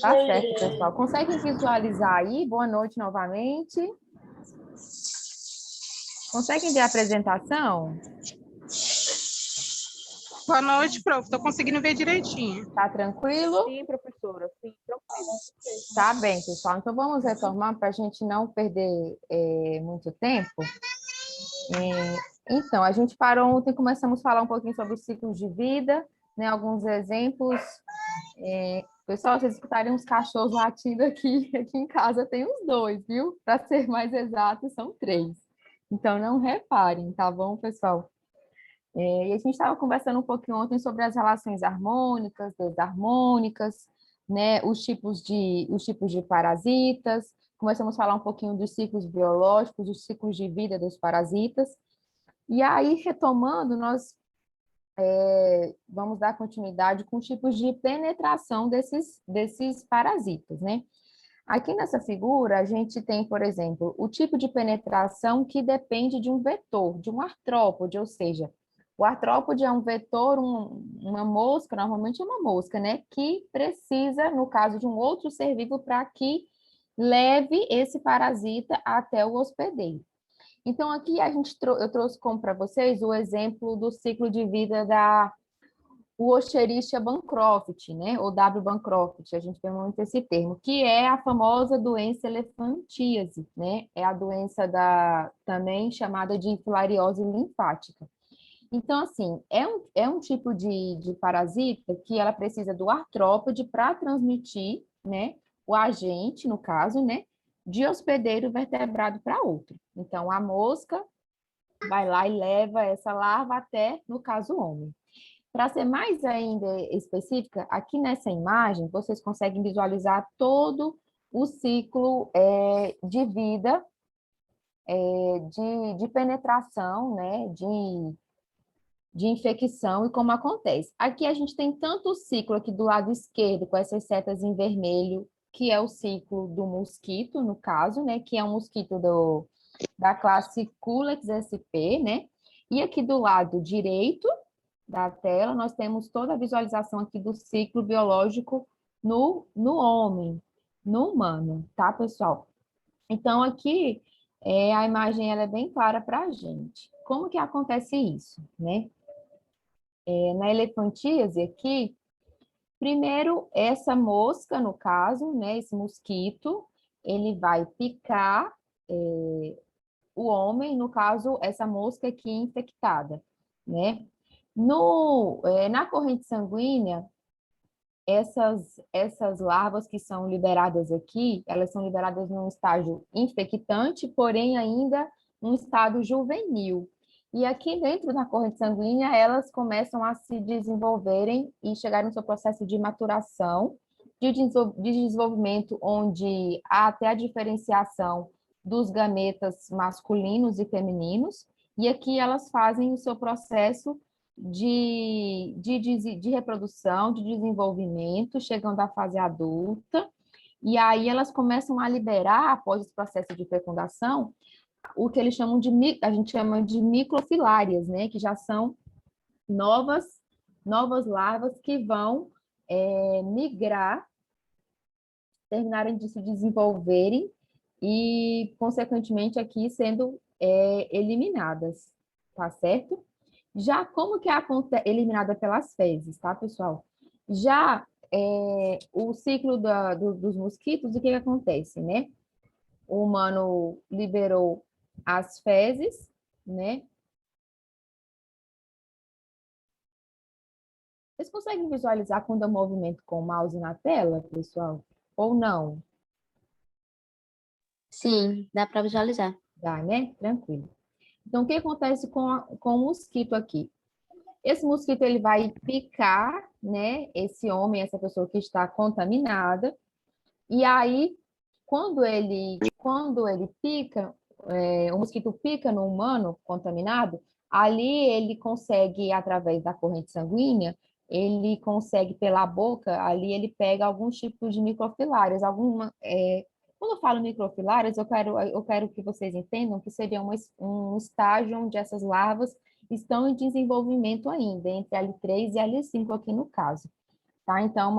Tá certo, pessoal. Conseguem visualizar aí? Boa noite novamente. Conseguem ver a apresentação? Boa noite, prof. Estou conseguindo ver direitinho. Tá tranquilo? Sim, professora, sim, tranquilo. Tá bem, pessoal. Então, vamos retomar para a gente não perder muito tempo. Então, a gente parou ontem, começamos a falar um pouquinho sobre os ciclos de vida, né? Alguns exemplos. Pessoal, vocês escutarem uns cachorros latindo aqui em casa tem uns 2, viu? Para ser mais exato, são 3. Então, não reparem, tá bom, pessoal? E a gente estava conversando um pouquinho ontem sobre as relações harmônicas, desarmônicas, né? Os tipos de parasitas. Começamos a falar um pouquinho dos ciclos biológicos, dos ciclos de vida dos parasitas. E aí, retomando, nós vamos dar continuidade com os tipos de penetração desses parasitas, né? Aqui nessa figura, a gente tem, por exemplo, o tipo de penetração que depende de um vetor, de um artrópode, ou seja, o artrópode é um vetor, uma mosca, normalmente é uma mosca, né? Que precisa, no caso de um outro ser vivo, para que leve esse parasita até o hospedeiro. Então, aqui eu trouxe como para vocês o exemplo do ciclo de vida da Escherichia bancroft, né? Ou W. bancroft, a gente vê muito esse termo, que é a famosa doença elefantíase, né? É a doença também chamada de filariose linfática. Então, assim, é um tipo de parasita que ela precisa do artrópode para transmitir, né? O agente, no caso, né? De hospedeiro vertebrado para outro. Então, a mosca vai lá e leva essa larva até, no caso, o homem. Para ser mais ainda específica, aqui nessa imagem, vocês conseguem visualizar todo o ciclo de vida, de penetração, né? De infecção e como acontece. Aqui a gente tem tanto o ciclo aqui do lado esquerdo, com essas setas em vermelho, que é o ciclo do mosquito, no caso, né? Que é um mosquito da classe Culex sp, né? E aqui do lado direito da tela, nós temos toda a visualização aqui do ciclo biológico no homem, no humano, tá, pessoal? Então, aqui, a imagem ela é bem clara para a gente. Como que acontece isso, né? Na elefantíase aqui, primeiro, essa mosca, no caso, né, esse mosquito, ele vai picar o homem, no caso, essa mosca aqui infectada, né? Na corrente sanguínea, essas larvas que são liberadas aqui, elas são liberadas num estágio infectante, porém ainda num estado juvenil. E aqui dentro da corrente sanguínea, elas começam a se desenvolverem e chegar no seu processo de maturação, de desenvolvimento, onde há até a diferenciação dos gametas masculinos e femininos, e aqui elas fazem o seu processo de reprodução, de desenvolvimento, chegando à fase adulta, e aí elas começam a liberar, após esse processo de fecundação, o que eles chamam a gente chama de microfilárias, né? Que já são novas larvas que vão migrar, terminarem de se desenvolverem e, consequentemente, aqui sendo eliminadas, tá certo? Já como que é eliminada pelas fezes, tá, pessoal? Já o ciclo dos mosquitos, o que acontece, né? O humano liberou as fezes, né? Vocês conseguem visualizar quando eu movimento com o mouse na tela, pessoal? Ou não? Sim, dá para visualizar. Dá, né? Tranquilo. Então, o que acontece com o mosquito aqui? Esse mosquito ele vai picar, né? Esse homem, essa pessoa que está contaminada. E aí, quando ele pica, o mosquito pica no humano contaminado, ali ele consegue, através da corrente sanguínea, ele consegue pela boca, ali ele pega alguns tipos de microfilárias, quando eu falo microfilárias, eu quero que vocês entendam que seria um estágio onde essas larvas estão em desenvolvimento ainda, entre L3 e L5 aqui no caso. Tá? Então,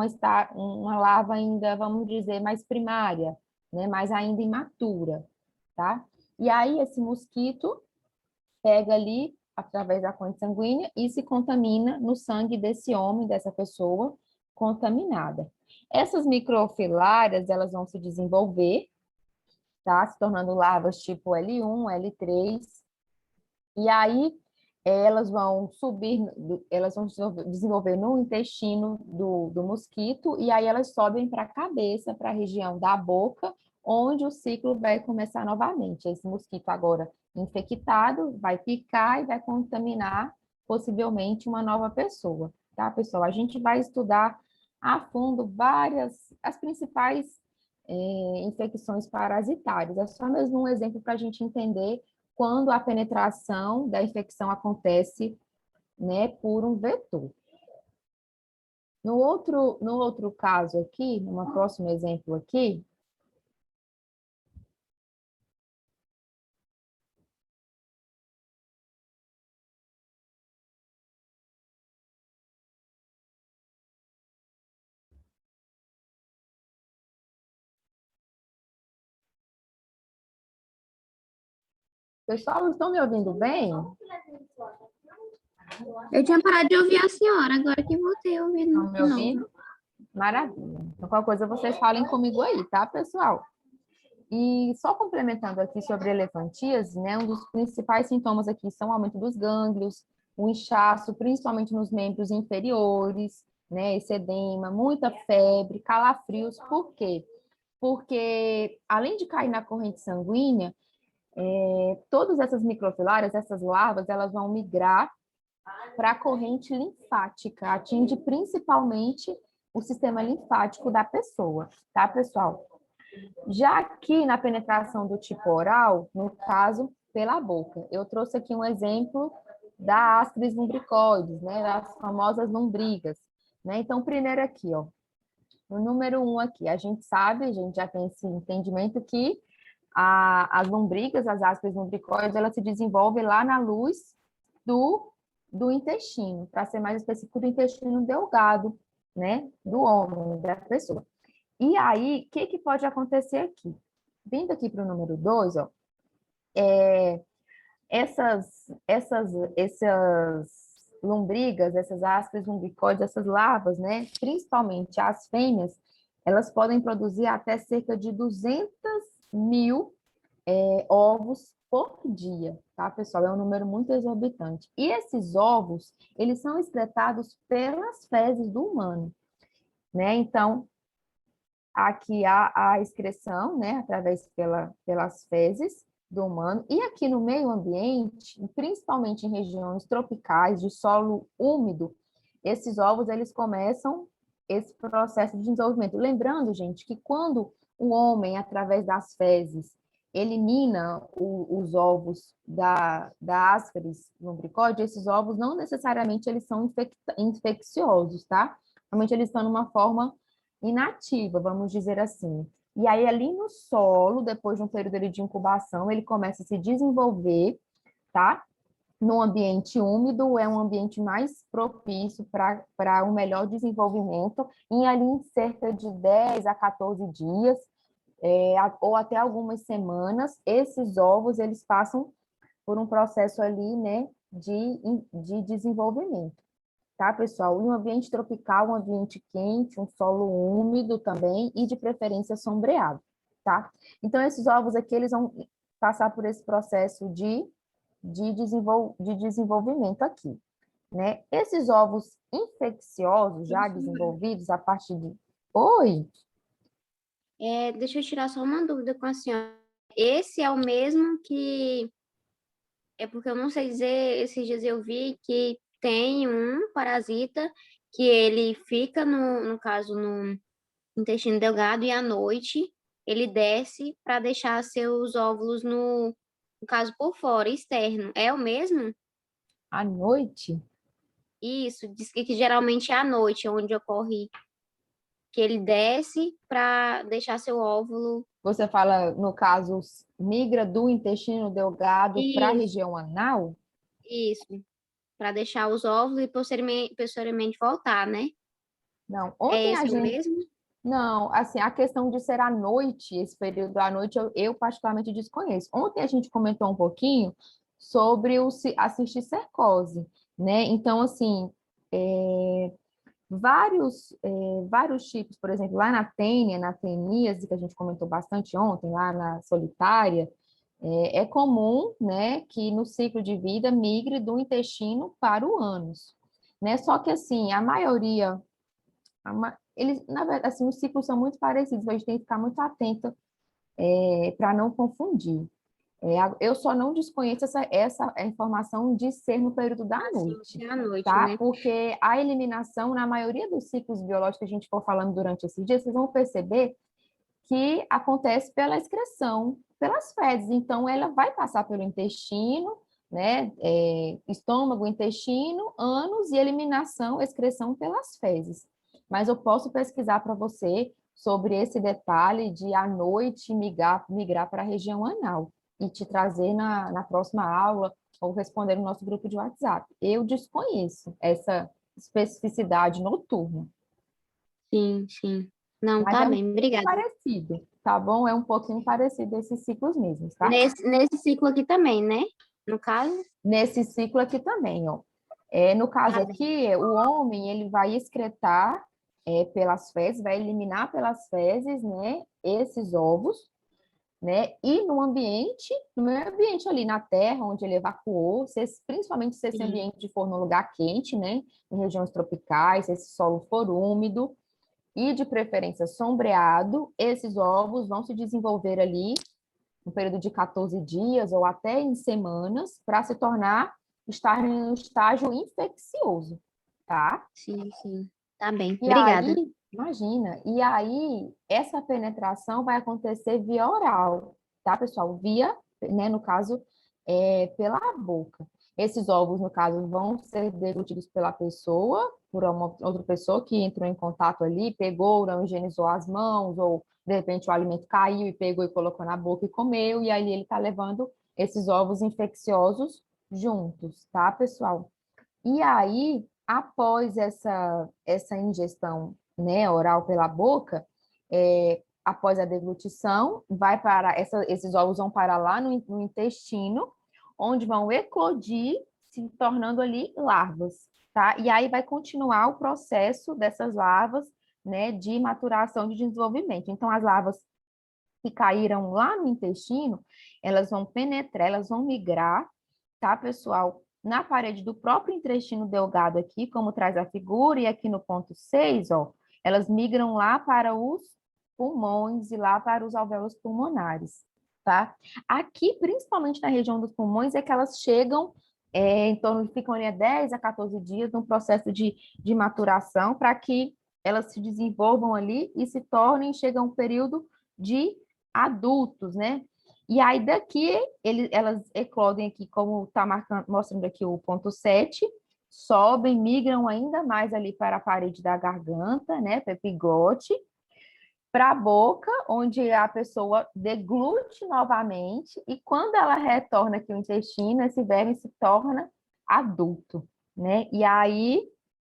uma larva ainda, vamos dizer, mais primária, né? Mais ainda imatura, tá? E aí, esse mosquito pega ali, através da corrente sanguínea, e se contamina no sangue desse homem, dessa pessoa contaminada. Essas microfilárias, elas vão se desenvolver, tá? Se tornando larvas tipo L1, L3, e aí elas vão subir, elas vão desenvolver no intestino do mosquito, e aí elas sobem para a cabeça, para a região da boca, onde o ciclo vai começar novamente. Esse mosquito agora infectado vai picar e vai contaminar possivelmente uma nova pessoa, tá, pessoal? A gente vai estudar a fundo as principais infecções parasitárias. É só mesmo um exemplo para a gente entender quando a penetração da infecção acontece, né, por um vetor. No outro caso aqui, no próximo exemplo aqui, pessoal, estão me ouvindo bem? Eu tinha parado de ouvir a senhora, agora que voltei a ouvir Estão de me novo. ouvindo? Maravilha. Então, qualquer coisa vocês falem comigo aí, tá, pessoal? E só complementando aqui sobre elefantíase, né, um dos principais sintomas aqui são o aumento dos gânglios, o inchaço, principalmente nos membros inferiores, né, esse edema, muita febre, calafrios. Por quê? Porque, além de cair na corrente sanguínea, todas essas microfilárias, essas larvas, elas vão migrar para a corrente linfática, atinge principalmente o sistema linfático da pessoa, tá, pessoal? Já aqui na penetração do tipo oral, no caso, pela boca, eu trouxe aqui um exemplo da Ascaris lumbricoides, né, das famosas lombrigas, né? Então, primeiro aqui, ó, no número 1 aqui, a gente sabe, a gente já tem esse entendimento que as lombrigas, as Ascaris lumbricoides, elas se desenvolvem lá na luz do intestino, para ser mais específico, do intestino delgado, né, do homem, da pessoa. E aí, o que pode acontecer aqui? Vindo aqui para o número 2, ó, essas lombrigas, essas aspas lumbricoides, essas larvas, né, principalmente as fêmeas, elas podem produzir até cerca de 200.000 ovos por dia, tá, pessoal? É um número muito exorbitante. E esses ovos, eles são excretados pelas fezes do humano, né? Então, aqui há a excreção, né, através pelas fezes do humano, e aqui no meio ambiente, principalmente em regiões tropicais, de solo úmido, esses ovos, eles começam esse processo de desenvolvimento. Lembrando, gente, que quando o homem, através das fezes, elimina os ovos da Ascaris lumbricoide, esses ovos não necessariamente eles são infecciosos, tá? Realmente eles estão numa forma inativa, vamos dizer assim. E aí, ali no solo, depois de um período de incubação, ele começa a se desenvolver, tá? No ambiente úmido, é um ambiente mais propício para um melhor desenvolvimento, e ali em cerca de 10 a 14 dias, ou até algumas semanas, esses ovos, eles passam por um processo ali, né, de desenvolvimento. Tá, pessoal? Em um ambiente tropical, um ambiente quente, um solo úmido também e de preferência sombreado, tá? Então, esses ovos aqui, eles vão passar por esse processo de desenvolvimento aqui, né? Esses ovos infecciosos já desenvolvidos a partir de... Oi? Deixa eu tirar só uma dúvida com a senhora. Esse é o mesmo que... É porque eu não sei dizer, esses dias eu vi que tem um parasita que ele fica, no caso, no intestino delgado, e à noite ele desce para deixar seus óvulos no caso, por fora, externo. É o mesmo? À noite? Isso, diz que geralmente é à noite onde ocorre, que ele desce para deixar seu óvulo. Você fala, no caso, migra do intestino delgado para a Isso, região anal? isso. para deixar os óvulos e posteriormente voltar, né? Não, É ontem a esse o gente... mesmo? Não, assim, a questão de ser à noite, esse período à noite, eu particularmente desconheço. Ontem a gente comentou um pouquinho sobre a cisticercose, né? Então, assim, vários tipos, por exemplo, lá na tênia, na teníase, que a gente comentou bastante ontem, lá na solitária, é comum, né, que no ciclo de vida migre do intestino para o ânus, né? Só que, assim, a maioria eles, na verdade, assim, os ciclos são muito parecidos, a gente tem que ficar muito atento para não confundir. Eu só não desconheço essa informação de ser no período da noite, Sim, à noite, tá? né? Porque a eliminação, na maioria dos ciclos biológicos que a gente for falando durante esse dia, vocês vão perceber que acontece pela excreção, pelas fezes. Então, ela vai passar pelo intestino, né? Estômago, intestino, ânus e eliminação, excreção pelas fezes. Mas eu posso pesquisar para você sobre esse detalhe de à noite migrar para a região anal e te trazer na próxima aula ou responder no nosso grupo de WhatsApp. Eu desconheço essa especificidade noturna. Sim, sim. Não, Mas tá é um bem, pouquinho obrigada. parecido, tá bom? É um pouquinho parecido esses ciclos mesmos, tá? Nesse ciclo aqui também, né? No caso, Nesse ciclo aqui também, ó. No caso tá bem. aqui, o homem, ele vai excretar pelas fezes, vai eliminar pelas fezes, né, esses ovos, né? E no meio ambiente ali na terra, onde ele evacuou, principalmente se esse Sim, ambiente for num lugar quente, né? Em regiões tropicais, se esse solo for úmido, e de preferência sombreado, esses ovos vão se desenvolver ali um período de 14 dias ou até em semanas para estar em um estágio infeccioso, tá? sim, sim. Tá bem, E obrigada. aí, imagina, e aí essa penetração vai acontecer via oral, tá, pessoal? Via, né, no caso, pela boca. Esses ovos, no caso, vão ser deglutidos pela pessoa, por uma outra pessoa que entrou em contato ali, pegou, não higienizou as mãos, ou de repente o alimento caiu e pegou e colocou na boca e comeu, e aí ele está levando esses ovos infecciosos juntos, tá, pessoal? E aí, após essa ingestão, né, oral pela boca, após a deglutição, esses ovos vão parar lá no intestino, onde vão eclodir, se tornando ali larvas, tá? E aí vai continuar o processo dessas larvas, né, de maturação, de desenvolvimento. Então, as larvas que caíram lá no intestino, elas vão penetrar, elas vão migrar, tá, pessoal? Na parede do próprio intestino delgado aqui, como traz a figura, e aqui no ponto 6, ó, elas migram lá para os pulmões e lá para os alvéolos pulmonares, tá? Aqui, principalmente na região dos pulmões, é que elas chegam em torno de, ficam ali 10 a 14 dias no processo de maturação para que elas se desenvolvam ali e se tornem, chega a um período de adultos, né? E aí daqui elas eclodem aqui, como está mostrando aqui o ponto 7, sobem, migram ainda mais ali para a parede da garganta, né, para o epiglotite, para a boca, onde a pessoa deglute novamente, e quando ela retorna aqui ao intestino, esse verme se torna adulto, né? E aí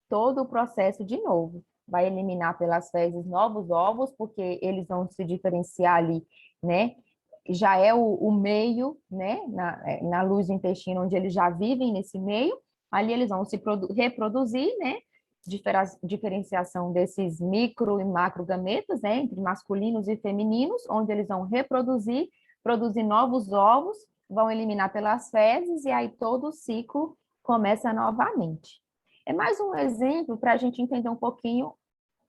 todo o processo de novo. Vai eliminar pelas fezes novos ovos, porque eles vão se diferenciar ali, né? Já é o meio, né? Na luz do intestino, onde eles já vivem nesse meio, ali eles vão se reproduzir, né? Diferenciação desses micro e macro gametas, né, entre masculinos e femininos, onde eles vão reproduzir, produzir novos ovos, vão eliminar pelas fezes, e aí todo o ciclo começa novamente. É mais um exemplo para a gente entender um pouquinho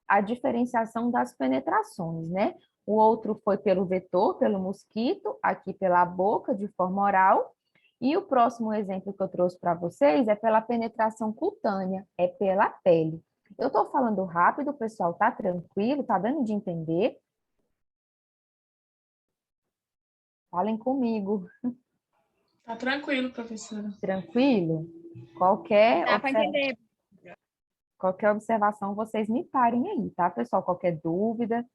a diferenciação das penetrações, né? O outro foi pelo vetor, pelo mosquito, aqui pela boca, de forma oral, e o próximo exemplo que eu trouxe para vocês é pela penetração cutânea, é pela pele. Eu estou falando rápido, pessoal, tá tranquilo? Tá dando de entender? Falem comigo, Tá tranquilo, professora. tranquilo? Qualquer, Dá para entender. qualquer observação, vocês me parem aí, tá, pessoal? Qualquer dúvida,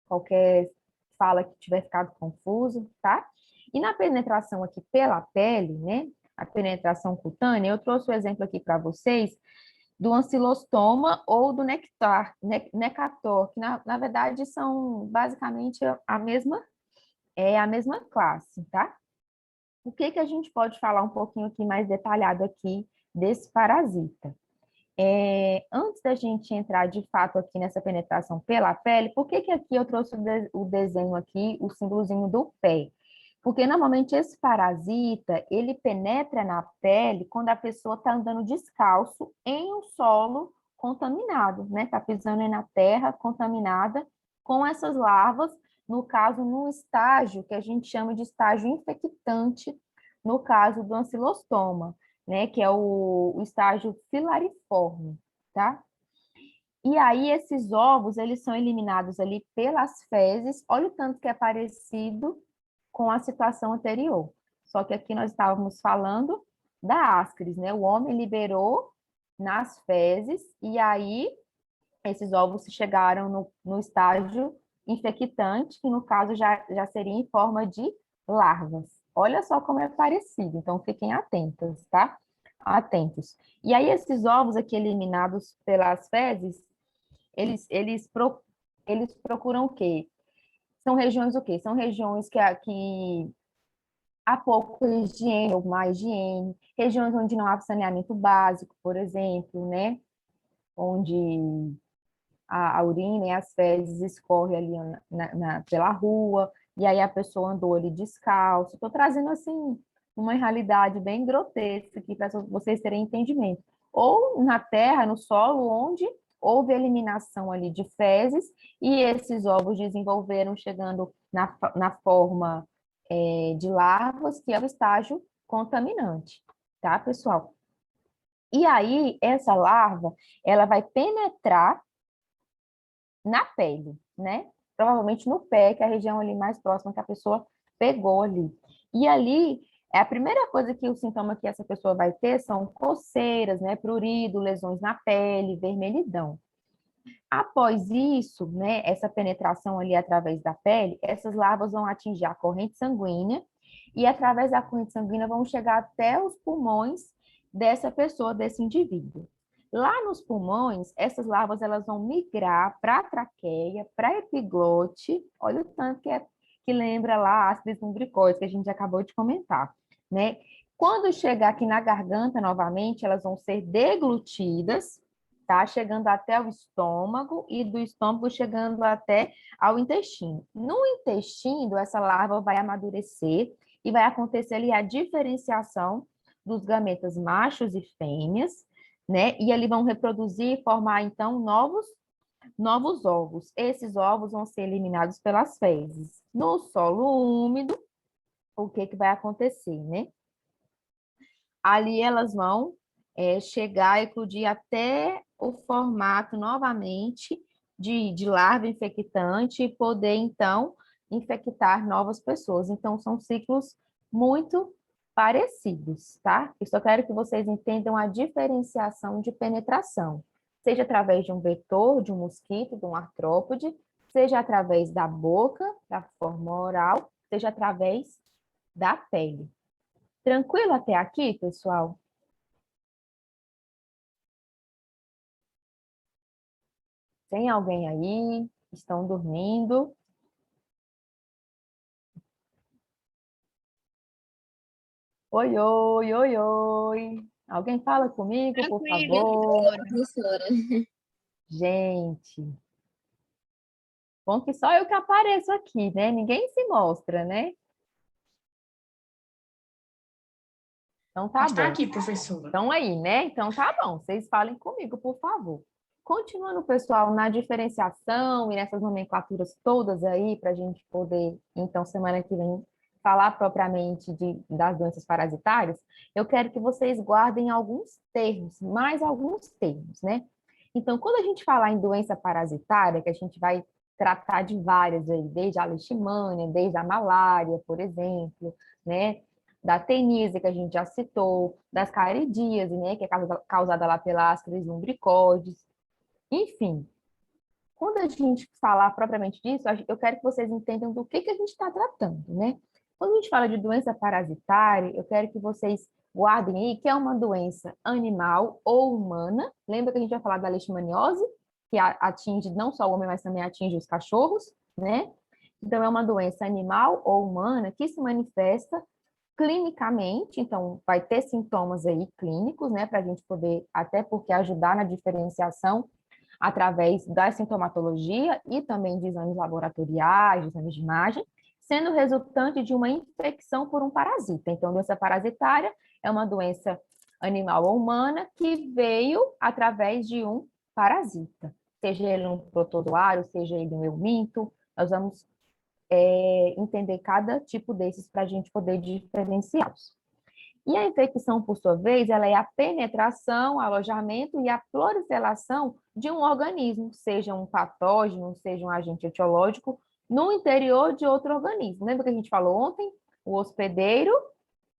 qualquer fala que tiver ficado confuso, tá? E na penetração aqui pela pele, né? a penetração cutânea, eu trouxe o exemplo aqui para vocês do ancilostoma ou do necator, que na verdade são basicamente a mesma classe, tá? O que que a gente pode falar um pouquinho aqui mais detalhado aqui desse parasita? Antes da gente entrar de fato aqui nessa penetração pela pele, por que que aqui eu trouxe o desenho aqui, o símbolozinho do pé? Porque normalmente esse parasita, ele penetra na pele quando a pessoa está andando descalço em um solo contaminado, né? Está pisando aí na terra contaminada com essas larvas, no caso, num estágio que a gente chama de estágio infectante, no caso do ancilostoma, né? Que é o estágio filariforme, tá? E aí, esses ovos, eles são eliminados ali pelas fezes. Olha o tanto que é parecido com a situação anterior. Só que aqui nós estávamos falando da ascaris, né? O homem liberou nas fezes, e aí esses ovos chegaram no estágio infectante, que no caso já seria em forma de larvas. Olha só como é parecido, então fiquem atentas, tá? Atentos. E aí esses ovos aqui eliminados pelas fezes, eles procuram o quê? São regiões o quê? São regiões que há pouca higiene ou má higiene, regiões onde não há saneamento básico, por exemplo, né? Onde a urina e as fezes escorrem ali pela rua, e aí a pessoa andou ali descalço. Estou trazendo, assim, uma realidade bem grotesca aqui para vocês terem entendimento. Ou na terra, no solo, onde houve eliminação ali de fezes, e esses ovos desenvolveram chegando na forma de larvas, que é o estágio contaminante, tá, pessoal? E aí, essa larva, ela vai penetrar na pele, né? Provavelmente no pé, que é a região ali mais próxima que a pessoa pegou ali. E ali, a primeira coisa que o sintoma que essa pessoa vai ter são coceiras, né? Prurido, lesões na pele, vermelhidão. Após isso, né, essa penetração ali através da pele, essas larvas vão atingir a corrente sanguínea e através da corrente sanguínea vão chegar até os pulmões dessa pessoa, desse indivíduo. Lá nos pulmões, essas larvas elas vão migrar para a traqueia, para a epiglote, olha o tanto que lembra lá a ácido lumbricoides que a gente acabou de comentar, né? Quando chegar aqui na garganta novamente, elas vão ser deglutidas, tá? Chegando até o estômago e do estômago chegando até ao intestino. No intestino, essa larva vai amadurecer e vai acontecer ali a diferenciação dos gametas machos e fêmeas, né? E ali vão reproduzir e formar, então, novos ovos. Esses ovos vão ser eliminados pelas fezes. No solo úmido, o que vai acontecer, né? Ali elas vão chegar a eclodir até o formato novamente de larva infectante e poder, então, infectar novas pessoas. Então, são ciclos muito parecidos, tá? Eu só quero que vocês entendam a diferenciação de penetração, seja através de um vetor, de um mosquito, de um artrópode, seja através da boca, da forma oral, seja através da pele. Tranquilo até aqui, pessoal? Tem alguém aí? Estão dormindo? Oi, oi, oi, oi. Alguém fala comigo, por favor? Professora. Gente, bom que só eu que apareço aqui, né? Ninguém se mostra, né? Então tá Mas tá bom. aqui, professora. Estão aí, né? Então tá bom. Vocês falem comigo, por favor. Continuando, pessoal, na diferenciação e nessas nomenclaturas todas aí, para a gente poder, então, semana que vem, falar propriamente das doenças parasitárias, eu quero que vocês guardem alguns termos, mais alguns termos, né? Então, quando a gente falar em doença parasitária, que a gente vai tratar de várias aí, desde a leishmania, desde a malária, por exemplo, né? Da teníase, que a gente já citou, das caridíase, né? Que é causada lá pela Ascaris lumbricoides. Enfim, quando a gente falar propriamente disso, eu quero que vocês entendam do que a gente está tratando, né? Quando a gente fala de doença parasitária, eu quero que vocês Guardem aí que é uma doença animal ou humana. Lembra que a gente vai falar da leishmaniose, que atinge não só o homem, mas também atinge os cachorros, né? Então, é uma doença animal ou humana que se manifesta clinicamente, então vai ter sintomas aí clínicos, né, para a gente poder, até porque ajudar na diferenciação através da sintomatologia e também de exames laboratoriais, de exames de imagem, sendo resultante de uma infecção por um parasita. Então, doença parasitária é uma doença animal ou humana que veio através de um parasita, seja ele um protozoário, seja ele um euminto. Nós vamos entender cada tipo desses para a gente poder diferenciá-los. E a infecção, por sua vez, ela é a penetração, alojamento e a proliferação de um organismo, seja um patógeno, seja um agente etiológico, no interior de outro organismo. Lembra que a gente falou ontem? O hospedeiro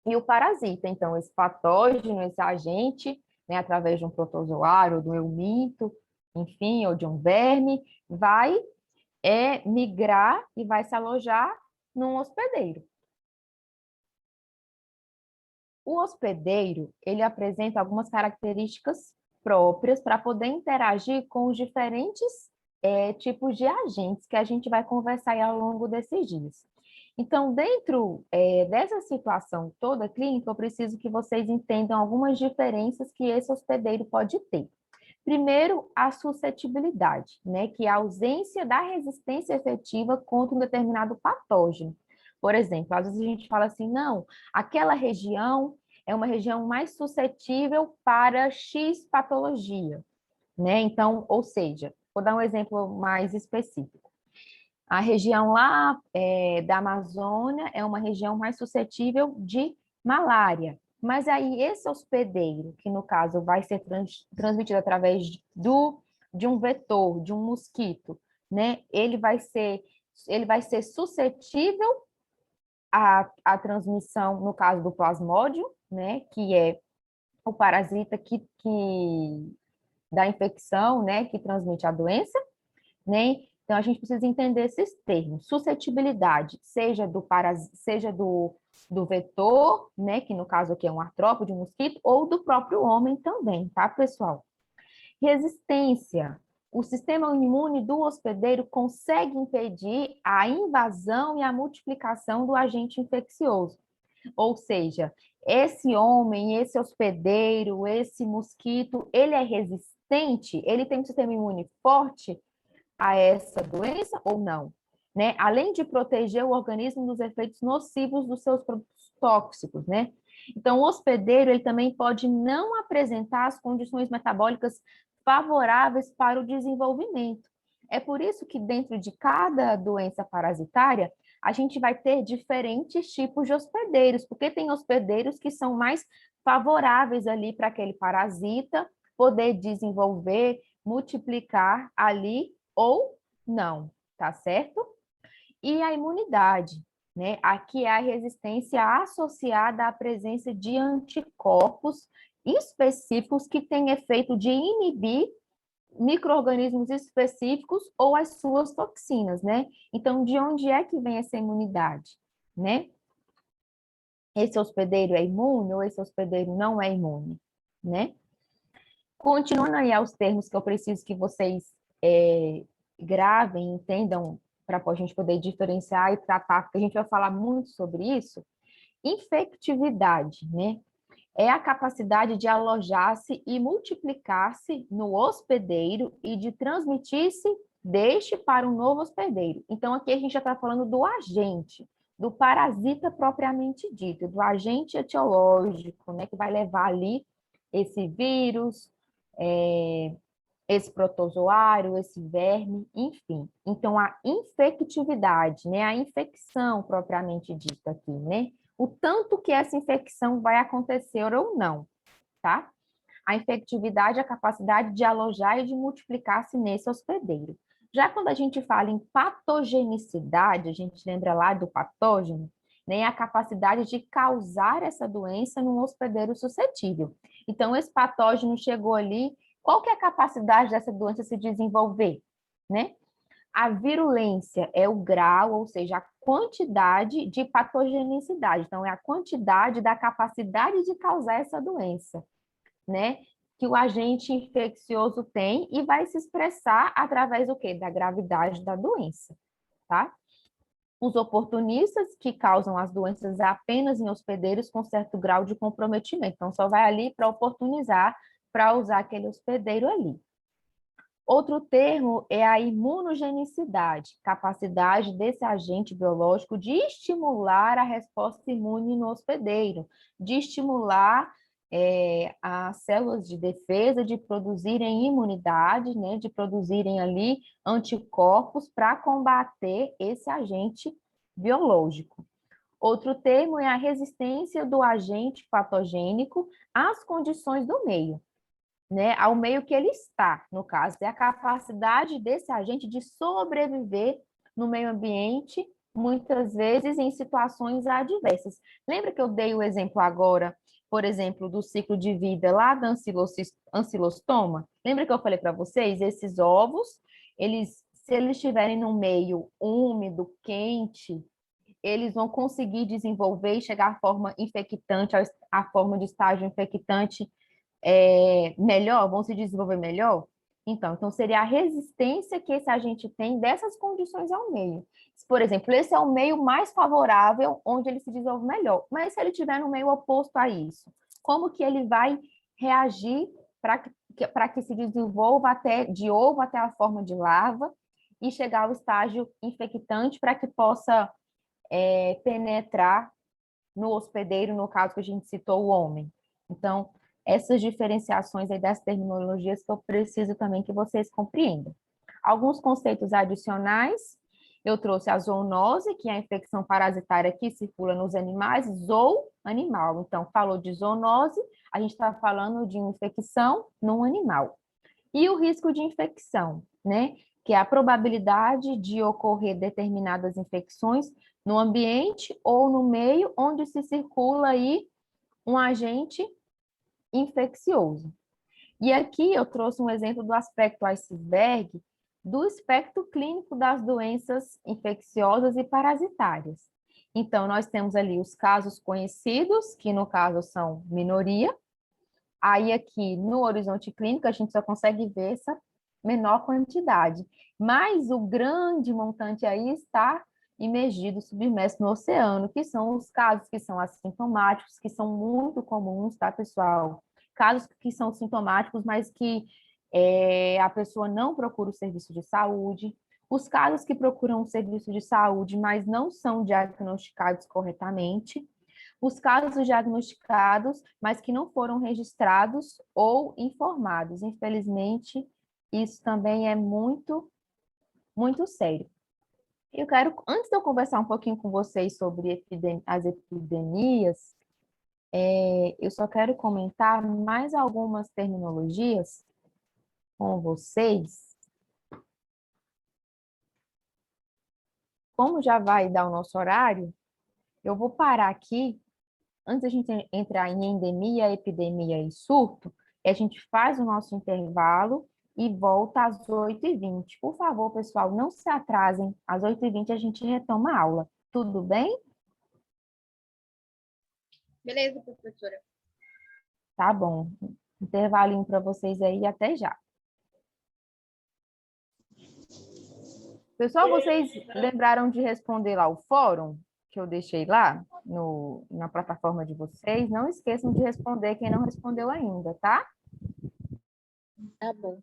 e o parasita. Então, esse patógeno, esse agente, né, através de um protozoário, de um euminto, enfim, ou de um verme, vai migrar e vai se alojar num hospedeiro. O hospedeiro, ele apresenta algumas características próprias para poder interagir com os diferentes tipos de agentes que a gente vai conversar aí ao longo desses dias. Então, dentro dessa situação toda clínica, eu preciso que vocês entendam algumas diferenças que esse hospedeiro pode ter. Primeiro, a suscetibilidade, né, que é a ausência da resistência efetiva contra um determinado patógeno. Por exemplo, às vezes a gente fala assim, não, aquela região é uma região mais suscetível para X patologia, né? Então, ou seja, vou dar um exemplo mais específico. A região lá da Amazônia é uma região mais suscetível de malária. Mas aí esse hospedeiro, que no caso vai ser transmitido através de um vetor, de um mosquito, né? Ele vai ser suscetível à transmissão, no caso do plasmódio, né? Que é o parasita que dá infecção, né? Que transmite a doença, né? Então, a gente precisa entender esses termos. Suscetibilidade, seja do vetor, né, que no caso aqui é um artrópode, um mosquito, ou do próprio homem também, tá, pessoal? Resistência. O sistema imune do hospedeiro consegue impedir a invasão e a multiplicação do agente infeccioso. Ou seja, esse homem, esse hospedeiro, esse mosquito, ele é resistente? Ele tem um sistema imune forte a essa doença ou não, né? Além de proteger o organismo dos efeitos nocivos dos seus produtos tóxicos, né? Então, o hospedeiro, ele também pode não apresentar as condições metabólicas favoráveis para o desenvolvimento. É por isso que dentro de cada doença parasitária, a gente vai ter diferentes tipos de hospedeiros, porque tem hospedeiros que são mais favoráveis ali para aquele parasita poder desenvolver, multiplicar ali ou não, tá certo? E a imunidade, né? Aqui é a resistência associada à presença de anticorpos específicos que têm efeito de inibir micro-organismos específicos ou as suas toxinas, né? Então, de onde é que vem essa imunidade, né? Esse hospedeiro é imune ou esse hospedeiro não é imune, né? Continuando aí aos termos que eu preciso que vocês gravem, entendam, para a gente poder diferenciar e tratar, porque a gente vai falar muito sobre isso. Infectividade, né? É a capacidade de alojar-se e multiplicar-se no hospedeiro e de transmitir-se deste para um novo hospedeiro. Então, aqui a gente já está falando do agente, do parasita propriamente dito, do agente etiológico, né? Que vai levar ali esse vírus, esse protozoário, esse verme, enfim. Então, a infectividade, né, a infecção propriamente dita aqui, né, o tanto que essa infecção vai acontecer ou não, tá? A infectividade é a capacidade de alojar e de multiplicar-se nesse hospedeiro. Já quando a gente fala em patogenicidade, a gente lembra lá do patógeno, né, a capacidade de causar essa doença num hospedeiro suscetível. Então, esse patógeno chegou ali, qual que é a capacidade dessa doença se desenvolver, né? A virulência é o grau, ou seja, a quantidade de patogenicidade. Então, é a quantidade da capacidade de causar essa doença, né? Que o agente infeccioso tem e vai se expressar através do quê? Da gravidade da doença, tá? Os oportunistas que causam as doenças apenas em hospedeiros com certo grau de comprometimento. Então, só vai ali para oportunizar, para usar aquele hospedeiro ali. Outro termo é a imunogenicidade, capacidade desse agente biológico de estimular a resposta imune no hospedeiro, de estimular as células de defesa de produzirem imunidade, né, de produzirem ali anticorpos para combater esse agente biológico. Outro termo é a resistência do agente patogênico às condições do meio, né, ao meio que ele está, no caso, é a capacidade desse agente de sobreviver no meio ambiente, muitas vezes em situações adversas. Lembra que eu dei o exemplo agora, por exemplo, do ciclo de vida lá da ancilostoma? Lembra que eu falei para vocês, esses ovos, se eles estiverem num meio úmido, quente, eles vão conseguir desenvolver e chegar à forma infectante, à forma de estágio infectante melhor, vão se desenvolver melhor? Então seria a resistência que esse agente tem dessas condições ao meio. Por exemplo, esse é o meio mais favorável onde ele se desenvolve melhor, mas se ele estiver no meio oposto a isso, como que ele vai reagir para que se desenvolva até de ovo até a forma de larva e chegar ao estágio infectante para que possa penetrar no hospedeiro, no caso que a gente citou, o homem. Então, essas diferenciações aí das terminologias que eu preciso também que vocês compreendam. Alguns conceitos adicionais, eu trouxe a zoonose, que é a infecção parasitária que circula nos animais, ou animal. Então, falou de zoonose, a gente está falando de infecção num animal. E o risco de infecção, né? Que é a probabilidade de ocorrer determinadas infecções no ambiente ou no meio onde se circula aí um agente infeccioso. E aqui eu trouxe um exemplo do aspecto iceberg, do espectro clínico das doenças infecciosas e parasitárias. Então, nós temos ali os casos conhecidos, que no caso são minoria. Aí aqui no horizonte clínico a gente só consegue ver essa menor quantidade. Mas o grande montante aí está imergido, submerso no oceano, que são os casos que são assintomáticos, que são muito comuns, tá, pessoal? Casos que são sintomáticos, mas que a pessoa não procura o serviço de saúde. Os casos que procuram o serviço de saúde, mas não são diagnosticados corretamente. Os casos diagnosticados, mas que não foram registrados ou informados. Infelizmente, isso também é muito, muito sério. Eu quero, antes de eu conversar um pouquinho com vocês sobre as epidemias, eu só quero comentar mais algumas terminologias com vocês. Como já vai dar o nosso horário, eu vou parar aqui, antes da gente entrar em endemia, epidemia e surto, a gente faz o nosso intervalo e volta às 8h20. Por favor, pessoal, não se atrasem. Às 8h20 a gente retoma a aula. Tudo bem? Beleza, professora. Tá bom. Intervalinho para vocês aí, até já. Pessoal, vocês lembraram de responder lá o fórum que eu deixei lá na plataforma de vocês? Não esqueçam de responder quem não respondeu ainda, tá? Tá bom.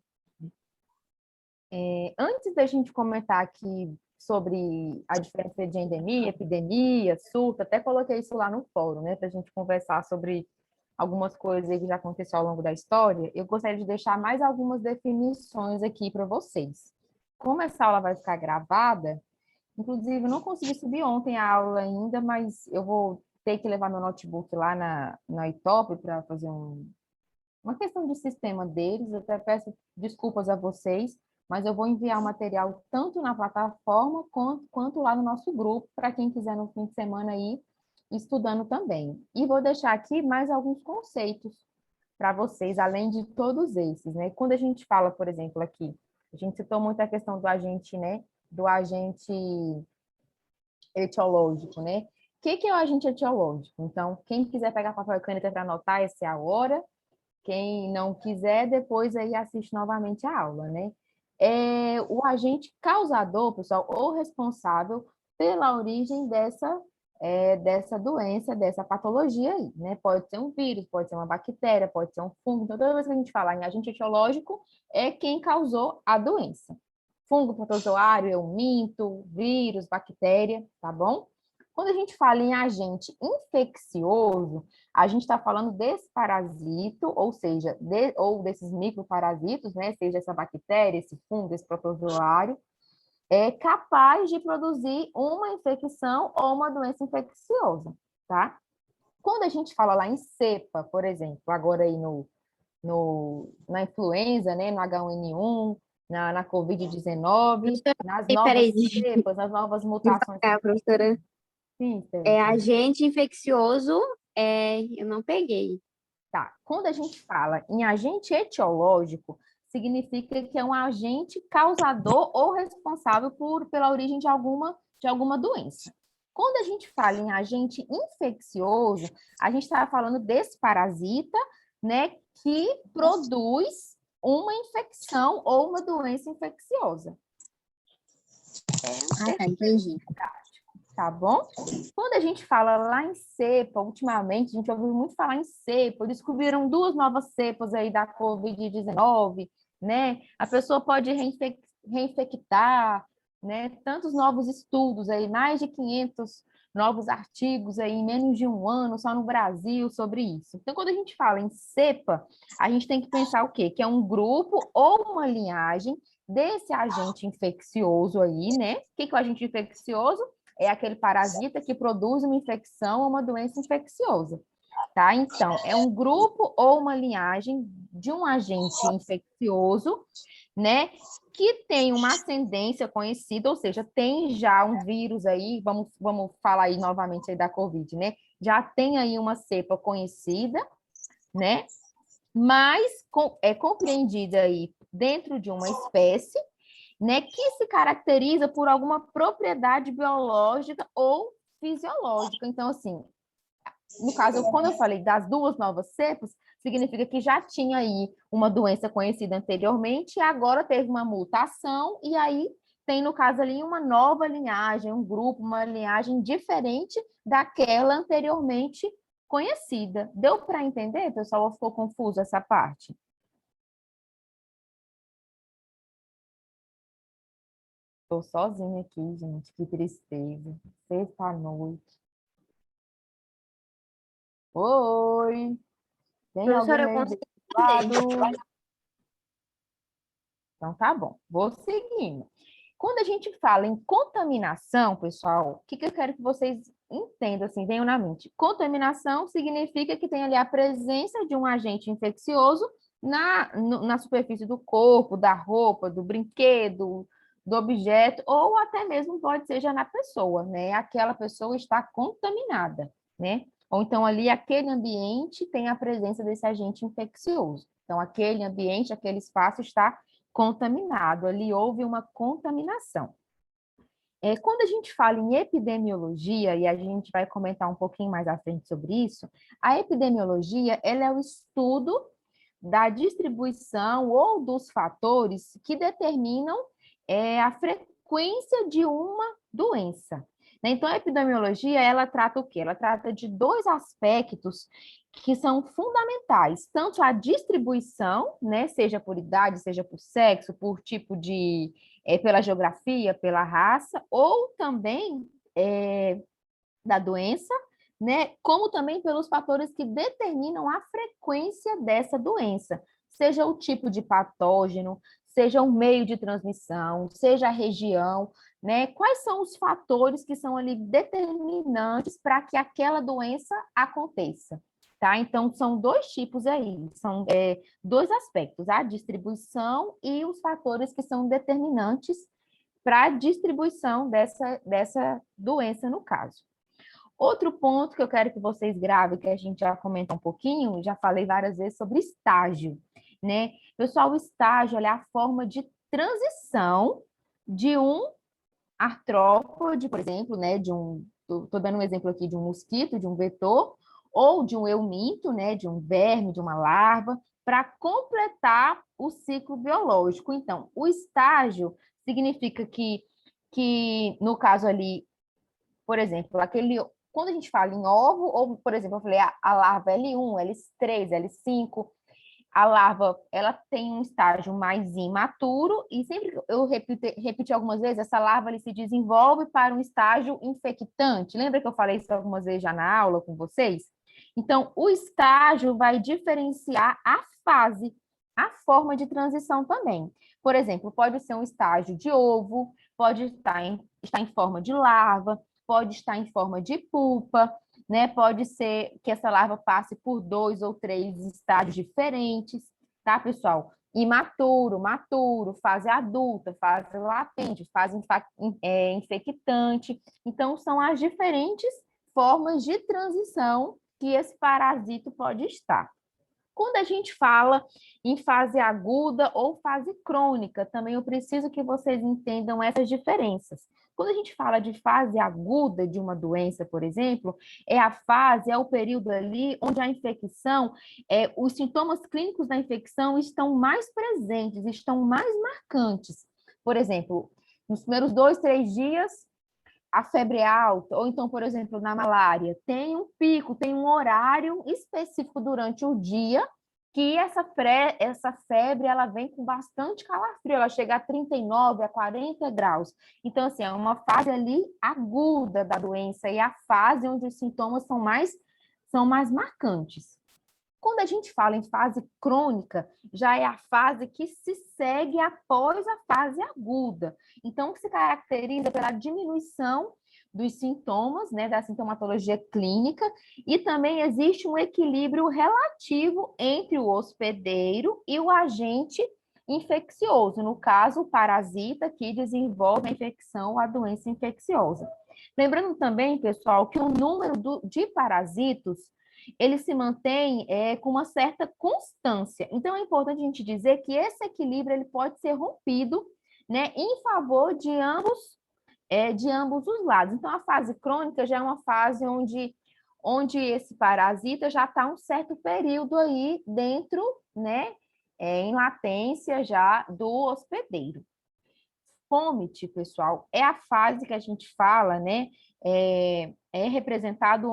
Antes da gente comentar aqui sobre a diferença de endemia, epidemia, surto, até coloquei isso lá no fórum, né, para a gente conversar sobre algumas coisas que já aconteceu ao longo da história, eu gostaria de deixar mais algumas definições aqui para vocês. Como essa aula vai ficar gravada, inclusive eu não consegui subir ontem a aula ainda, mas eu vou ter que levar meu notebook lá na iTop para fazer uma questão de sistema deles, eu até peço desculpas a vocês, mas eu vou enviar o material tanto na plataforma quanto lá no nosso grupo, para quem quiser no fim de semana aí estudando também. E vou deixar aqui mais alguns conceitos para vocês, além de todos esses, né? Quando a gente fala, por exemplo, aqui, a gente citou muito a questão do agente, né, do agente etiológico, né? O que é o agente etiológico? Então, quem quiser pegar papel e caneta para anotar, essa é a hora. Quem não quiser, depois aí assiste novamente a aula, né? É o agente causador, pessoal, ou responsável pela origem dessa doença, dessa patologia aí, né? Pode ser um vírus, pode ser uma bactéria, pode ser um fungo. Então, toda vez que a gente falar em agente etiológico, é quem causou a doença. Fungo, protozoário, eu minto, vírus, bactéria, tá bom? Quando a gente fala em agente infeccioso, a gente está falando desse parasito, ou seja, ou desses microparasitos, né? Seja essa bactéria, esse fungo, esse protozoário, é capaz de produzir uma infecção ou uma doença infecciosa, tá? Quando a gente fala lá em cepa, por exemplo, agora aí na influenza, né? No H1N1, na Covid-19, nas novas Peraí, cepas, nas novas mutações. professora. Sim, É agente infeccioso, eu não peguei. tá. Quando a gente fala em agente etiológico, significa que é um agente causador ou responsável pela origem de alguma doença. Quando a gente fala em agente infeccioso, a gente está falando desse parasita, né, que produz uma infecção ou uma doença infecciosa. Ah, tá, entendi. Tá bom? Quando a gente fala lá em cepa, ultimamente, a gente ouviu muito falar em cepa, descobriram duas novas cepas aí da Covid-19, né? A pessoa pode reinfectar, né? Tantos novos estudos aí, mais de 500 novos artigos aí em menos de um ano, só no Brasil, sobre isso. Então, quando a gente fala em cepa, a gente tem que pensar o quê? Que é um grupo ou uma linhagem desse agente infeccioso aí, né? O que é o agente infeccioso? É aquele parasita que produz uma infecção ou uma doença infecciosa, tá? Então, é um grupo ou uma linhagem de um agente infeccioso, né? Que tem uma ascendência conhecida, ou seja, tem já um vírus aí, vamos falar aí novamente aí da Covid, né? Já tem aí uma cepa conhecida, né? Mas é compreendida aí dentro de uma espécie, né, que se caracteriza por alguma propriedade biológica ou fisiológica. Então, assim, no caso, quando eu falei das duas novas cepas, significa que já tinha aí uma doença conhecida anteriormente e agora teve uma mutação, e aí tem, no caso ali, uma nova linhagem, um grupo, uma linhagem diferente daquela anteriormente conhecida. Deu para entender, pessoal? Ou ficou confuso essa parte? Estou sozinha aqui, gente, que tristeza. Sexta-noite. Oi! Tem alguém Professora, eu aí do consigo entender. lado? Então, tá bom. Vou seguindo. Quando a gente fala em contaminação, pessoal, o que eu quero que vocês entendam, assim, venham na mente? Contaminação significa que tem ali a presença de um agente infeccioso na superfície do corpo, da roupa, do brinquedo, do objeto, ou até mesmo pode ser já na pessoa, né? Aquela pessoa está contaminada, né? Ou então ali aquele ambiente tem a presença desse agente infeccioso. Então, aquele ambiente, aquele espaço está contaminado, ali houve uma contaminação. Quando a gente fala em epidemiologia, e a gente vai comentar um pouquinho mais à frente sobre isso, a epidemiologia ela é o estudo da distribuição ou dos fatores que determinam a frequência de uma doença. Né? Então, a epidemiologia, ela trata o quê? Ela trata de dois aspectos que são fundamentais, tanto a distribuição, né, seja por idade, seja por sexo, por tipo de, pela geografia, pela raça, ou também da doença, né, como também pelos fatores que determinam a frequência dessa doença, seja o tipo de patógeno, seja o meio de transmissão, seja a região, né? Quais são os fatores que são ali determinantes para que aquela doença aconteça? Tá? Então, são dois tipos aí, são dois aspectos, a distribuição e os fatores que são determinantes para a distribuição dessa doença, no caso. Outro ponto que eu quero que vocês gravem, que a gente já comentou um pouquinho, já falei várias vezes sobre estágio, né? Pessoal, o estágio é a forma de transição de um artrópode, por exemplo, né, estou dando um exemplo aqui de um mosquito, de um vetor, ou de um euminto, né, de um verme, de uma larva, para completar o ciclo biológico. Então, o estágio significa que no caso ali, por exemplo, quando a gente fala em ovo, ou, por exemplo, eu falei a larva L1, L3, L5, a larva, ela tem um estágio mais imaturo, e sempre que eu repeti algumas vezes, essa larva ele se desenvolve para um estágio infectante. Lembra que eu falei isso algumas vezes já na aula com vocês? Então, o estágio vai diferenciar a fase, a forma de transição também. Por exemplo, pode ser um estágio de ovo, pode estar em forma de larva, pode estar em forma de pupa, né? Pode ser que essa larva passe por 2 ou 3 estágios diferentes, tá, pessoal? Imaturo, maturo, fase adulta, fase latente, fase infectante. Então, são as diferentes formas de transição que esse parasito pode estar. Quando a gente fala em fase aguda ou fase crônica, também eu preciso que vocês entendam essas diferenças. Quando a gente fala de fase aguda de uma doença, por exemplo, é o período ali onde a infecção, os sintomas clínicos da infecção estão mais presentes, estão mais marcantes. Por exemplo, nos primeiros 2, 3 dias, a febre é alta, ou então, por exemplo, na malária, tem um pico, tem um horário específico durante o dia que essa febre ela vem com bastante calafrio, ela chega a 39, a 40 graus. Então, assim, é uma fase ali aguda da doença e a fase onde os sintomas são mais marcantes. Quando a gente fala em fase crônica, já é a fase que se segue após a fase aguda. Então, se caracteriza pela diminuição dos sintomas, né, da sintomatologia clínica, e também existe um equilíbrio relativo entre o hospedeiro e o agente infeccioso, no caso, o parasita que desenvolve a infecção, a doença infecciosa. Lembrando também, pessoal, que o número de parasitos ele se mantém com uma certa constância. Então, é importante a gente dizer que esse equilíbrio ele pode ser rompido, né, em favor de ambos os lados. Então, a fase crônica já é uma fase onde esse parasita já está um certo período aí dentro, né, em latência já do hospedeiro. Fômite, pessoal, é a fase que a gente fala, né, é representado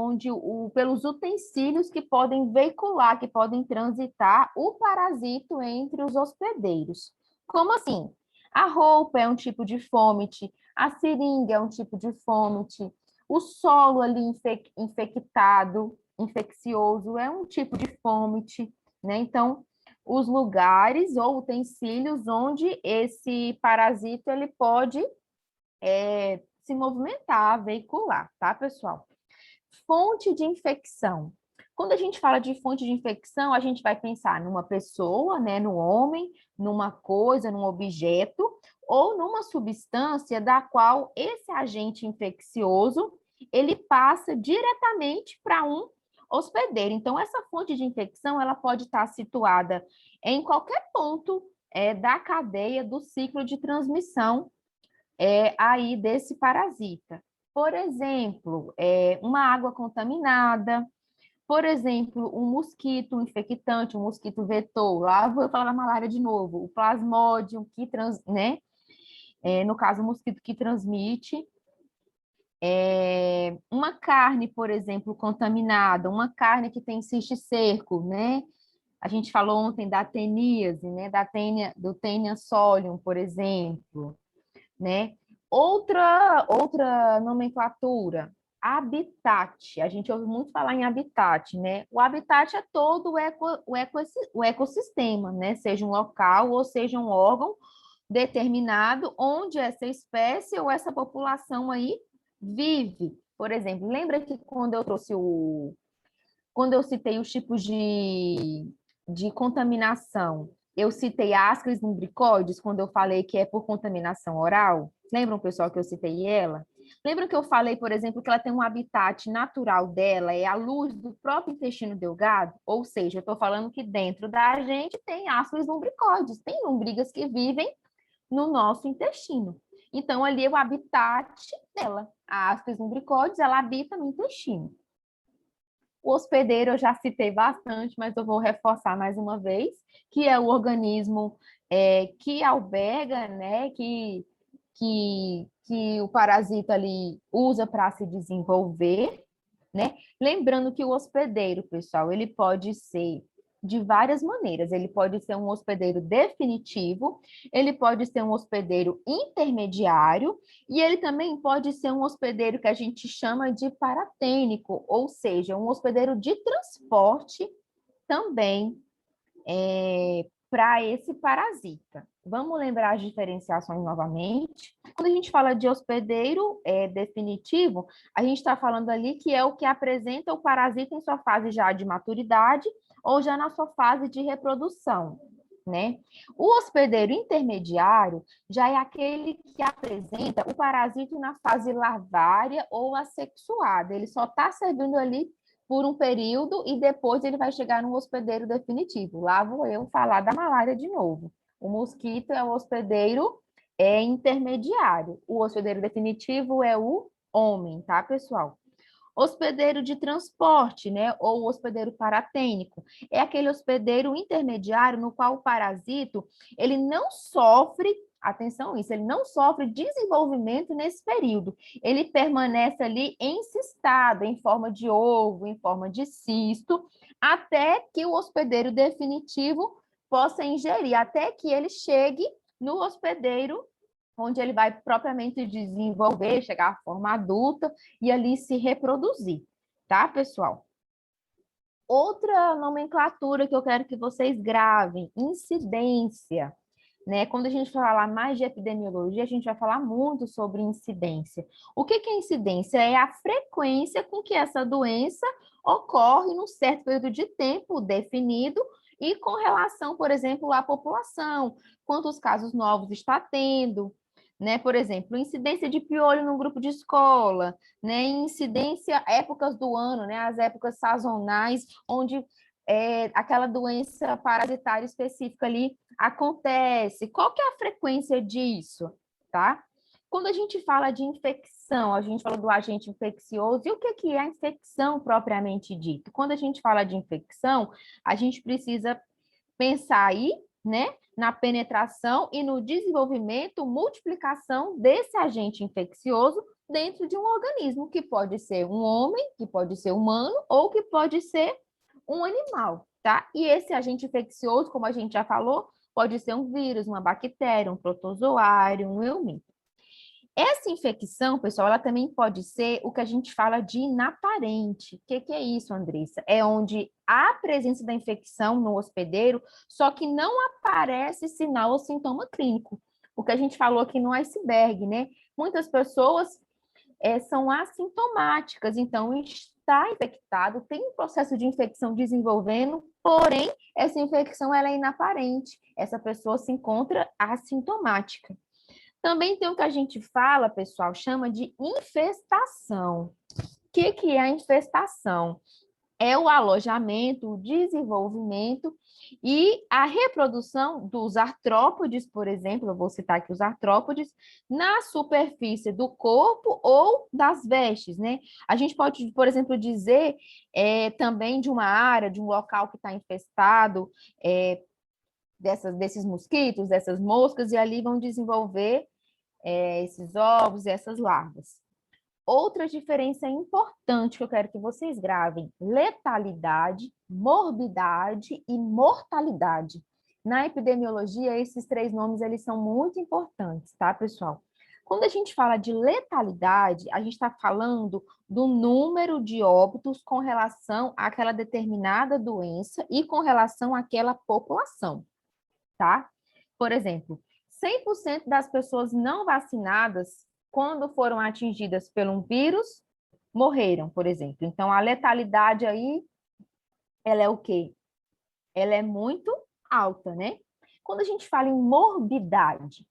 pelos utensílios que podem veicular, que podem transitar o parasito entre os hospedeiros. Como assim? A roupa é um tipo de fômite, a seringa é um tipo de fômite, o solo ali infectado, infeccioso, é um tipo de fômite, né? Então, os lugares ou utensílios onde esse parasito ele pode se movimentar, veicular, tá, pessoal? Fonte de infecção. Quando a gente fala de fonte de infecção, a gente vai pensar numa pessoa, né, no homem, numa coisa, num objeto, ou numa substância da qual esse agente infeccioso ele passa diretamente para um hospedeiro. Então, essa fonte de infecção ela pode estar situada em qualquer ponto da cadeia do ciclo de transmissão aí desse parasita. Por exemplo, uma água contaminada, por exemplo, um mosquito infectante, um mosquito vetor, lá vou falar da malária de novo, o plasmodium, né? No caso, o mosquito que transmite, uma carne, por exemplo, contaminada, uma carne que tem cisticerco, né? A gente falou ontem da teníase, né? Do Taenia solium, por exemplo, né? Outra nomenclatura, habitat. A gente ouve muito falar em habitat, né? O habitat é todo o ecossistema, né? Seja um local ou seja um órgão determinado onde essa espécie ou essa população aí vive. Por exemplo, lembra que quando eu citei os tipos de contaminação, eu citei Ascaris lumbricoides, quando eu falei que é por contaminação oral? Lembram, pessoal, que eu citei ela? Lembram que eu falei, por exemplo, que ela tem um habitat natural dela, é a luz do próprio intestino delgado? Ou seja, eu estou falando que dentro da gente tem Ascaris lumbricoides, tem lombrigas que vivem no nosso intestino. Então, ali é o habitat dela. A Aspis lumbricoides, ela habita no intestino. O hospedeiro eu já citei bastante, mas eu vou reforçar mais uma vez, que é o organismo que alberga, né, que o parasita ali usa para se desenvolver, né? Lembrando que o hospedeiro, pessoal, ele pode ser de várias maneiras. Ele pode ser um hospedeiro definitivo, ele pode ser um hospedeiro intermediário, e ele também pode ser um hospedeiro que a gente chama de paratênico, ou seja, um hospedeiro de transporte também para esse parasita. Vamos lembrar as diferenciações novamente. Quando a gente fala de hospedeiro definitivo, a gente está falando ali que é o que apresenta o parasita em sua fase já de maturidade ou já na sua fase de reprodução, né? O hospedeiro intermediário já é aquele que apresenta o parasita na fase larvária ou assexuada. Ele só está servindo ali por um período e depois ele vai chegar no hospedeiro definitivo. Lá vou eu falar da malária de novo. O mosquito é o hospedeiro intermediário. O hospedeiro definitivo é o homem, tá, pessoal? Hospedeiro de transporte, né, ou hospedeiro paratênico, é aquele hospedeiro intermediário no qual o parasito, ele não sofre, atenção isso, ele não sofre desenvolvimento nesse período, ele permanece ali encistado, em forma de ovo, em forma de cisto, até que o hospedeiro definitivo possa ingerir, até que ele chegue no hospedeiro onde ele vai propriamente desenvolver, chegar à forma adulta e ali se reproduzir, tá, pessoal? Outra nomenclatura que eu quero que vocês gravem, incidência, né? Quando a gente falar mais de epidemiologia, a gente vai falar muito sobre incidência. O que é incidência? É a frequência com que essa doença ocorre num certo período de tempo definido e com relação, por exemplo, à população, quantos casos novos está tendo, né? Por exemplo, incidência de piolho no grupo de escola, né? Incidência, épocas do ano, né? As épocas sazonais, onde aquela doença parasitária específica ali acontece. Qual que é a frequência disso, tá? Quando a gente fala de infecção, a gente fala do agente infeccioso, e o que é a infecção propriamente dito? Quando a gente fala de infecção, a gente precisa pensar aí, né, na penetração e no desenvolvimento, multiplicação desse agente infeccioso dentro de um organismo, que pode ser um homem, que pode ser humano, ou que pode ser um animal, tá? E esse agente infeccioso, como a gente já falou, pode ser um vírus, uma bactéria, um protozoário, um eumínio. Essa infecção, pessoal, ela também pode ser o que a gente fala de inaparente. O que é isso, Andressa? É onde há a presença da infecção no hospedeiro, só que não aparece sinal ou sintoma clínico. O que a gente falou aqui no iceberg, né? Muitas pessoas são assintomáticas, então está infectado, tem um processo de infecção desenvolvendo, porém, essa infecção ela é inaparente. Essa pessoa se encontra assintomática. Também tem o que a gente fala, pessoal, chama de infestação. O que é a infestação? É o alojamento, o desenvolvimento e a reprodução dos artrópodes, por exemplo, eu vou citar aqui os artrópodes, na superfície do corpo ou das vestes, né? A gente pode, por exemplo, dizer também de uma área, de um local que está infestado desses mosquitos, dessas moscas, e ali vão desenvolver esses ovos e essas larvas. Outra diferença importante que eu quero que vocês gravem: letalidade, morbidade e mortalidade. Na epidemiologia, esses 3 nomes eles são muito importantes, tá, pessoal? Quando a gente fala de letalidade, a gente está falando do número de óbitos com relação àquela determinada doença e com relação àquela população, tá? Por exemplo, 100% das pessoas não vacinadas, quando foram atingidas por um vírus, morreram, por exemplo. Então, a letalidade aí, ela é o quê? Ela é muito alta, né? Quando a gente fala em morbidade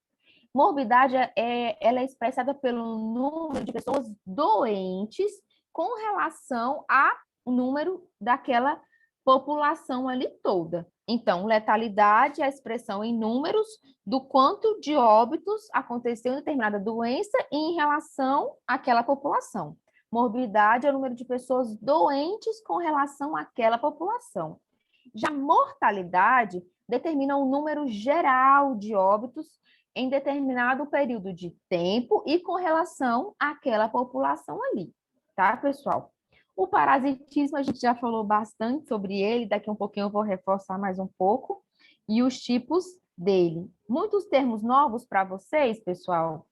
ela é expressada pelo número de pessoas doentes com relação ao número daquela população ali toda. Então, letalidade é a expressão em números do quanto de óbitos aconteceu em determinada doença em relação àquela população. Morbidade é o número de pessoas doentes com relação àquela população. Já mortalidade determina o número geral de óbitos em determinado período de tempo e com relação àquela população ali, tá, pessoal? O parasitismo, a gente já falou bastante sobre ele, daqui um pouquinho eu vou reforçar mais um pouco, e os tipos dele. Muitos termos novos para vocês, pessoal?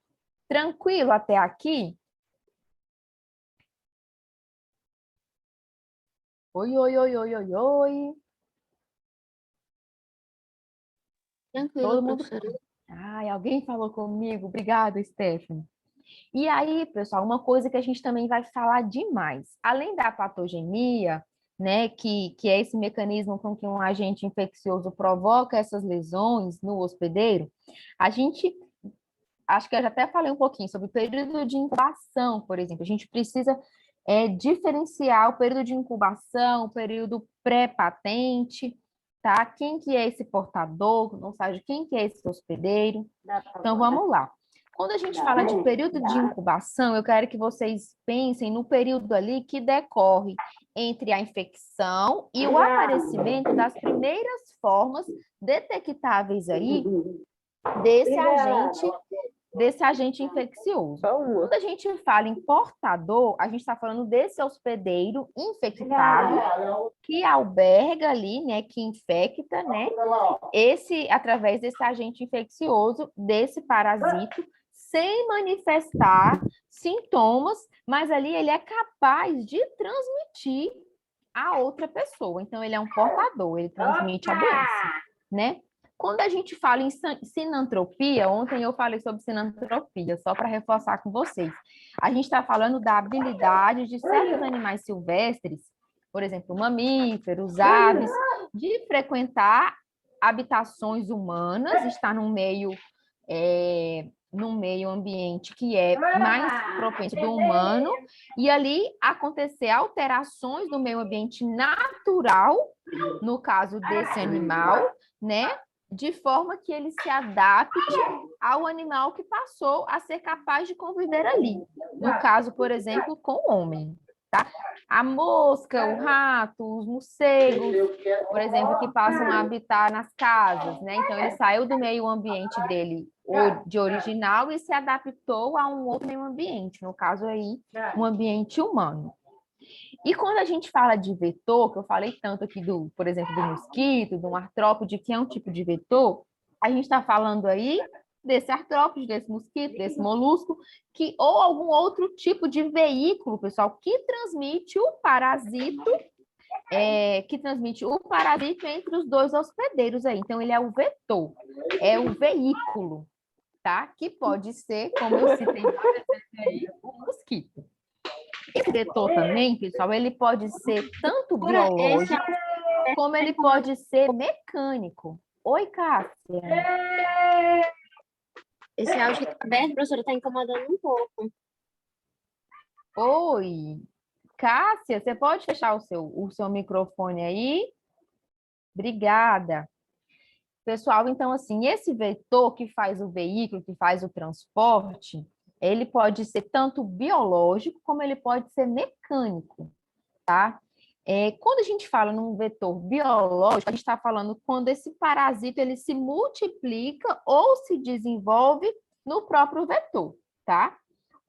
Tranquilo até aqui? Oi, oi, oi, oi, oi, oi. Tranquilo, Todo mundo... professora. Ai, alguém falou comigo? Obrigada, Stephanie. E aí, pessoal, uma coisa que a gente também vai falar demais, além da patogenia, né, que é esse mecanismo com que um agente infeccioso provoca essas lesões no hospedeiro, a gente, acho que eu já até falei um pouquinho sobre o período de incubação, por exemplo, a gente precisa diferenciar o período de incubação, o período pré-patente, tá? Quem que é esse portador, não sabe quem que é esse hospedeiro. Então, vamos lá. Quando a gente fala de período de incubação, eu quero que vocês pensem no período ali que decorre entre a infecção e o aparecimento das primeiras formas detectáveis aí desse agente infeccioso. Quando a gente fala em portador, a gente está falando desse hospedeiro infectado que alberga ali, né, que infecta, né, através desse agente infeccioso, desse parasito, sem manifestar sintomas, mas ali ele é capaz de transmitir a outra pessoa. Então, ele é um portador, ele transmite a doença, né? Quando a gente fala em sinantropia, ontem eu falei sobre sinantropia, só para reforçar com vocês. A gente está falando da habilidade de certos animais silvestres, por exemplo, mamíferos, aves, de frequentar habitações humanas, estar num meio ambiente que é mais propenso do humano, e ali acontecer alterações no meio ambiente natural, no caso desse animal, né? De forma que ele se adapte ao animal que passou a ser capaz de conviver ali. No caso, por exemplo, com o homem, tá? A mosca, o rato, os morcegos, por exemplo, que passam a habitar nas casas, né? Então, ele saiu do meio ambiente dele de original e se adaptou a um outro meio ambiente, no caso aí, um ambiente humano. E quando a gente fala de vetor, que eu falei tanto aqui por exemplo, do mosquito, do artrópode, que é um tipo de vetor, a gente está falando aí desse artrópode, desse mosquito, desse molusco, ou algum outro tipo de veículo, pessoal, que transmite o parasito, entre os dois hospedeiros aí. Então, ele é o vetor, é o veículo, tá? Que pode ser, como eu citei aí, o mosquito. Esse vetor também, pessoal, ele pode ser tanto biológico, como ele pode ser mecânico. Oi, Cássia. Esse áudio que tá aberto, professora, está incomodando um pouco. Oi. Cássia, você pode fechar o seu microfone aí? Obrigada. Pessoal, então, assim, esse vetor que faz o veículo, que faz o transporte, ele pode ser tanto biológico, como ele pode ser mecânico, tá? Quando a gente fala num vetor biológico, a gente está falando quando esse parasito ele se multiplica ou se desenvolve no próprio vetor, tá?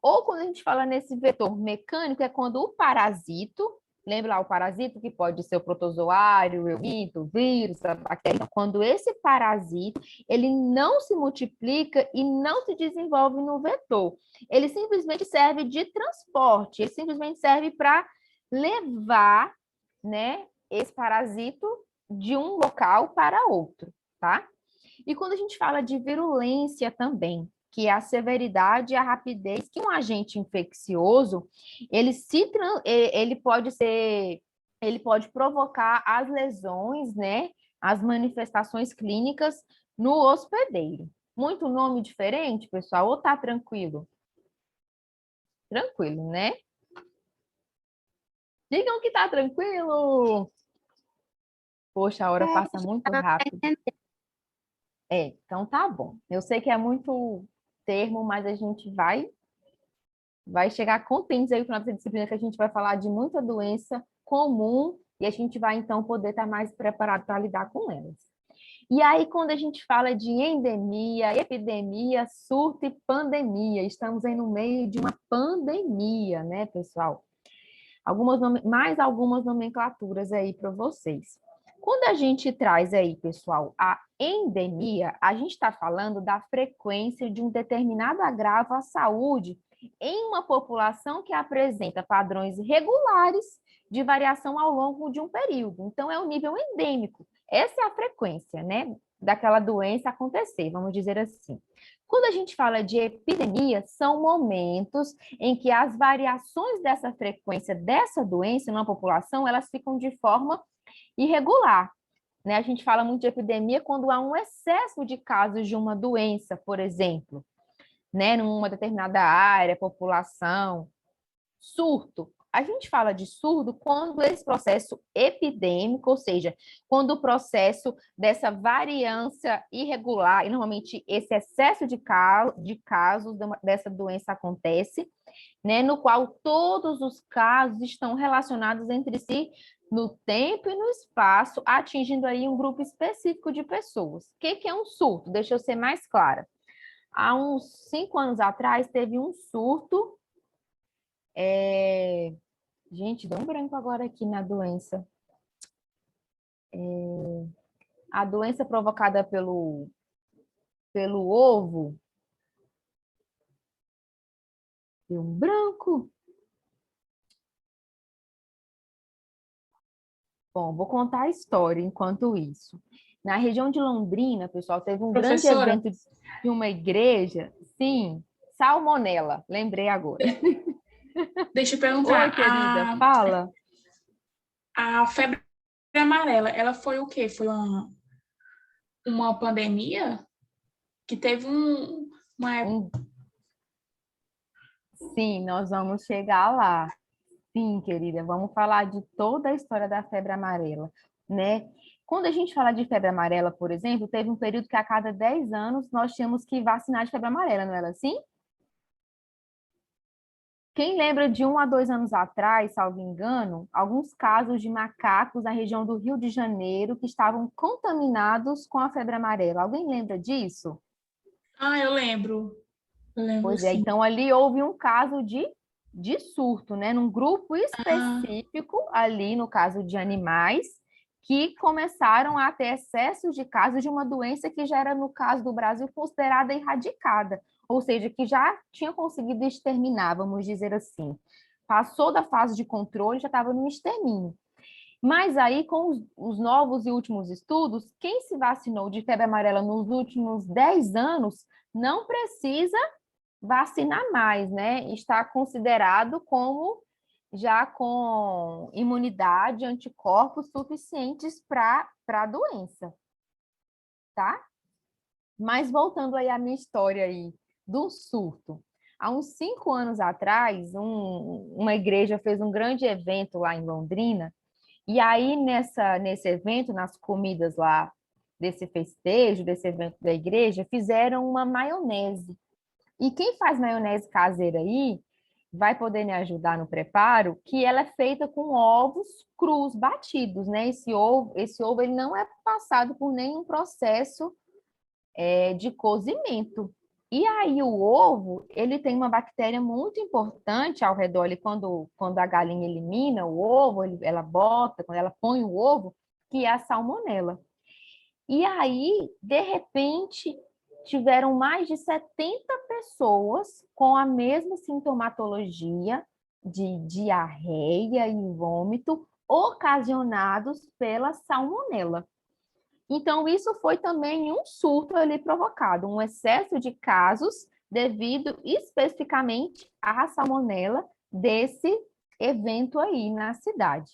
Ou quando a gente fala nesse vetor mecânico, é quando o parasito, lembra lá o parasito que pode ser o protozoário, o eumito, o vírus, a bactéria. Então, quando esse parasito, ele não se multiplica e não se desenvolve no vetor. Ele simplesmente serve de transporte, ele simplesmente serve para levar, né, esse parasito de um local para outro, tá? E quando a gente fala de virulência também, que é a severidade e a rapidez que um agente infeccioso, ele pode provocar as lesões, né, as manifestações clínicas no hospedeiro. Muito nome diferente, pessoal, ou tá tranquilo? Tranquilo, né? Digam que tá tranquilo. Poxa, a hora passa muito Dava pra rápido. entender. Então tá bom. Eu sei que é muito termo, mas a gente vai chegar contentes aí no final dessa disciplina que a gente vai falar de muita doença comum e a gente vai então poder estar mais preparado para lidar com elas. E aí, quando a gente fala de endemia, epidemia, surto e pandemia, estamos aí no meio de uma pandemia, né, pessoal? Mais algumas nomenclaturas aí para vocês. Quando a gente traz aí, pessoal, a endemia, a gente está falando da frequência de um determinado agravo à saúde em uma população que apresenta padrões regulares de variação ao longo de um período. Então, é o nível endêmico. Essa é a frequência, né, daquela doença acontecer, vamos dizer assim. Quando a gente fala de epidemia, são momentos em que as variações dessa frequência dessa doença na população, elas ficam de forma irregular, né? A gente fala muito de epidemia quando há um excesso de casos de uma doença, por exemplo, né? Numa determinada área, população. Surto. A gente fala de surdo quando esse processo epidêmico, ou seja, quando o processo dessa variância irregular, e normalmente esse excesso de casos dessa doença acontece, né, no qual todos os casos estão relacionados entre si no tempo e no espaço, atingindo aí um grupo específico de pessoas. O que é um surto? Deixa eu ser mais clara. Há uns 5 anos atrás, teve um surto. Gente, deu um branco agora aqui na doença. A doença provocada pelo ovo. Deu um branco. Bom, vou contar a história enquanto isso. Na região de Londrina, pessoal, teve um grande Professora, evento de uma igreja. Sim, salmonela, lembrei agora. deixa eu Oi, perguntar, querida, fala. a febre amarela, ela foi o quê? Foi uma pandemia? Que teve uma época... Um- Sim, nós vamos chegar lá. Sim, querida, vamos falar de toda a história da febre amarela, né? Quando a gente fala de febre amarela, por exemplo, teve um período que a cada 10 anos nós tínhamos que vacinar de febre amarela, não era assim? Quem lembra de 1 a 2 anos atrás, salvo engano, alguns casos de macacos na região do Rio de Janeiro que estavam contaminados com a febre amarela? Alguém lembra disso? Ah, eu lembro. Eu lembro, Pois é, sim. então ali houve um caso de surto, né? Num grupo Ah, específico, ali no caso de animais, que começaram a ter excessos de casos de uma doença que já era, no caso do Brasil, considerada erradicada, ou seja, que já tinha conseguido exterminar, vamos dizer assim. Passou da fase de controle, já estava no extermínio. Mas aí, com os novos e últimos estudos, quem se vacinou de febre amarela nos últimos 10 anos não precisa vacinar mais, né? Está considerado como já com imunidade, anticorpos suficientes para a doença, tá? Mas voltando aí à minha história aí do surto. Há uns 5 anos atrás, uma igreja fez um grande evento lá em Londrina, e aí nesse evento, nas comidas lá desse festejo, desse evento da igreja, fizeram uma maionese. E quem faz maionese caseira aí vai poder me ajudar no preparo, que ela é feita com ovos crus batidos, né? Esse ovo ele não é passado por nenhum processo de cozimento. E aí o ovo, ele tem uma bactéria muito importante ao redor, quando a galinha elimina o ovo, ela bota, quando ela põe o ovo, que é a salmonela. E aí, de repente, tiveram mais de 70 pessoas com a mesma sintomatologia de diarreia e vômito ocasionados pela salmonela. Então, isso foi também um surto ali provocado, um excesso de casos devido especificamente à salmonela desse evento aí na cidade.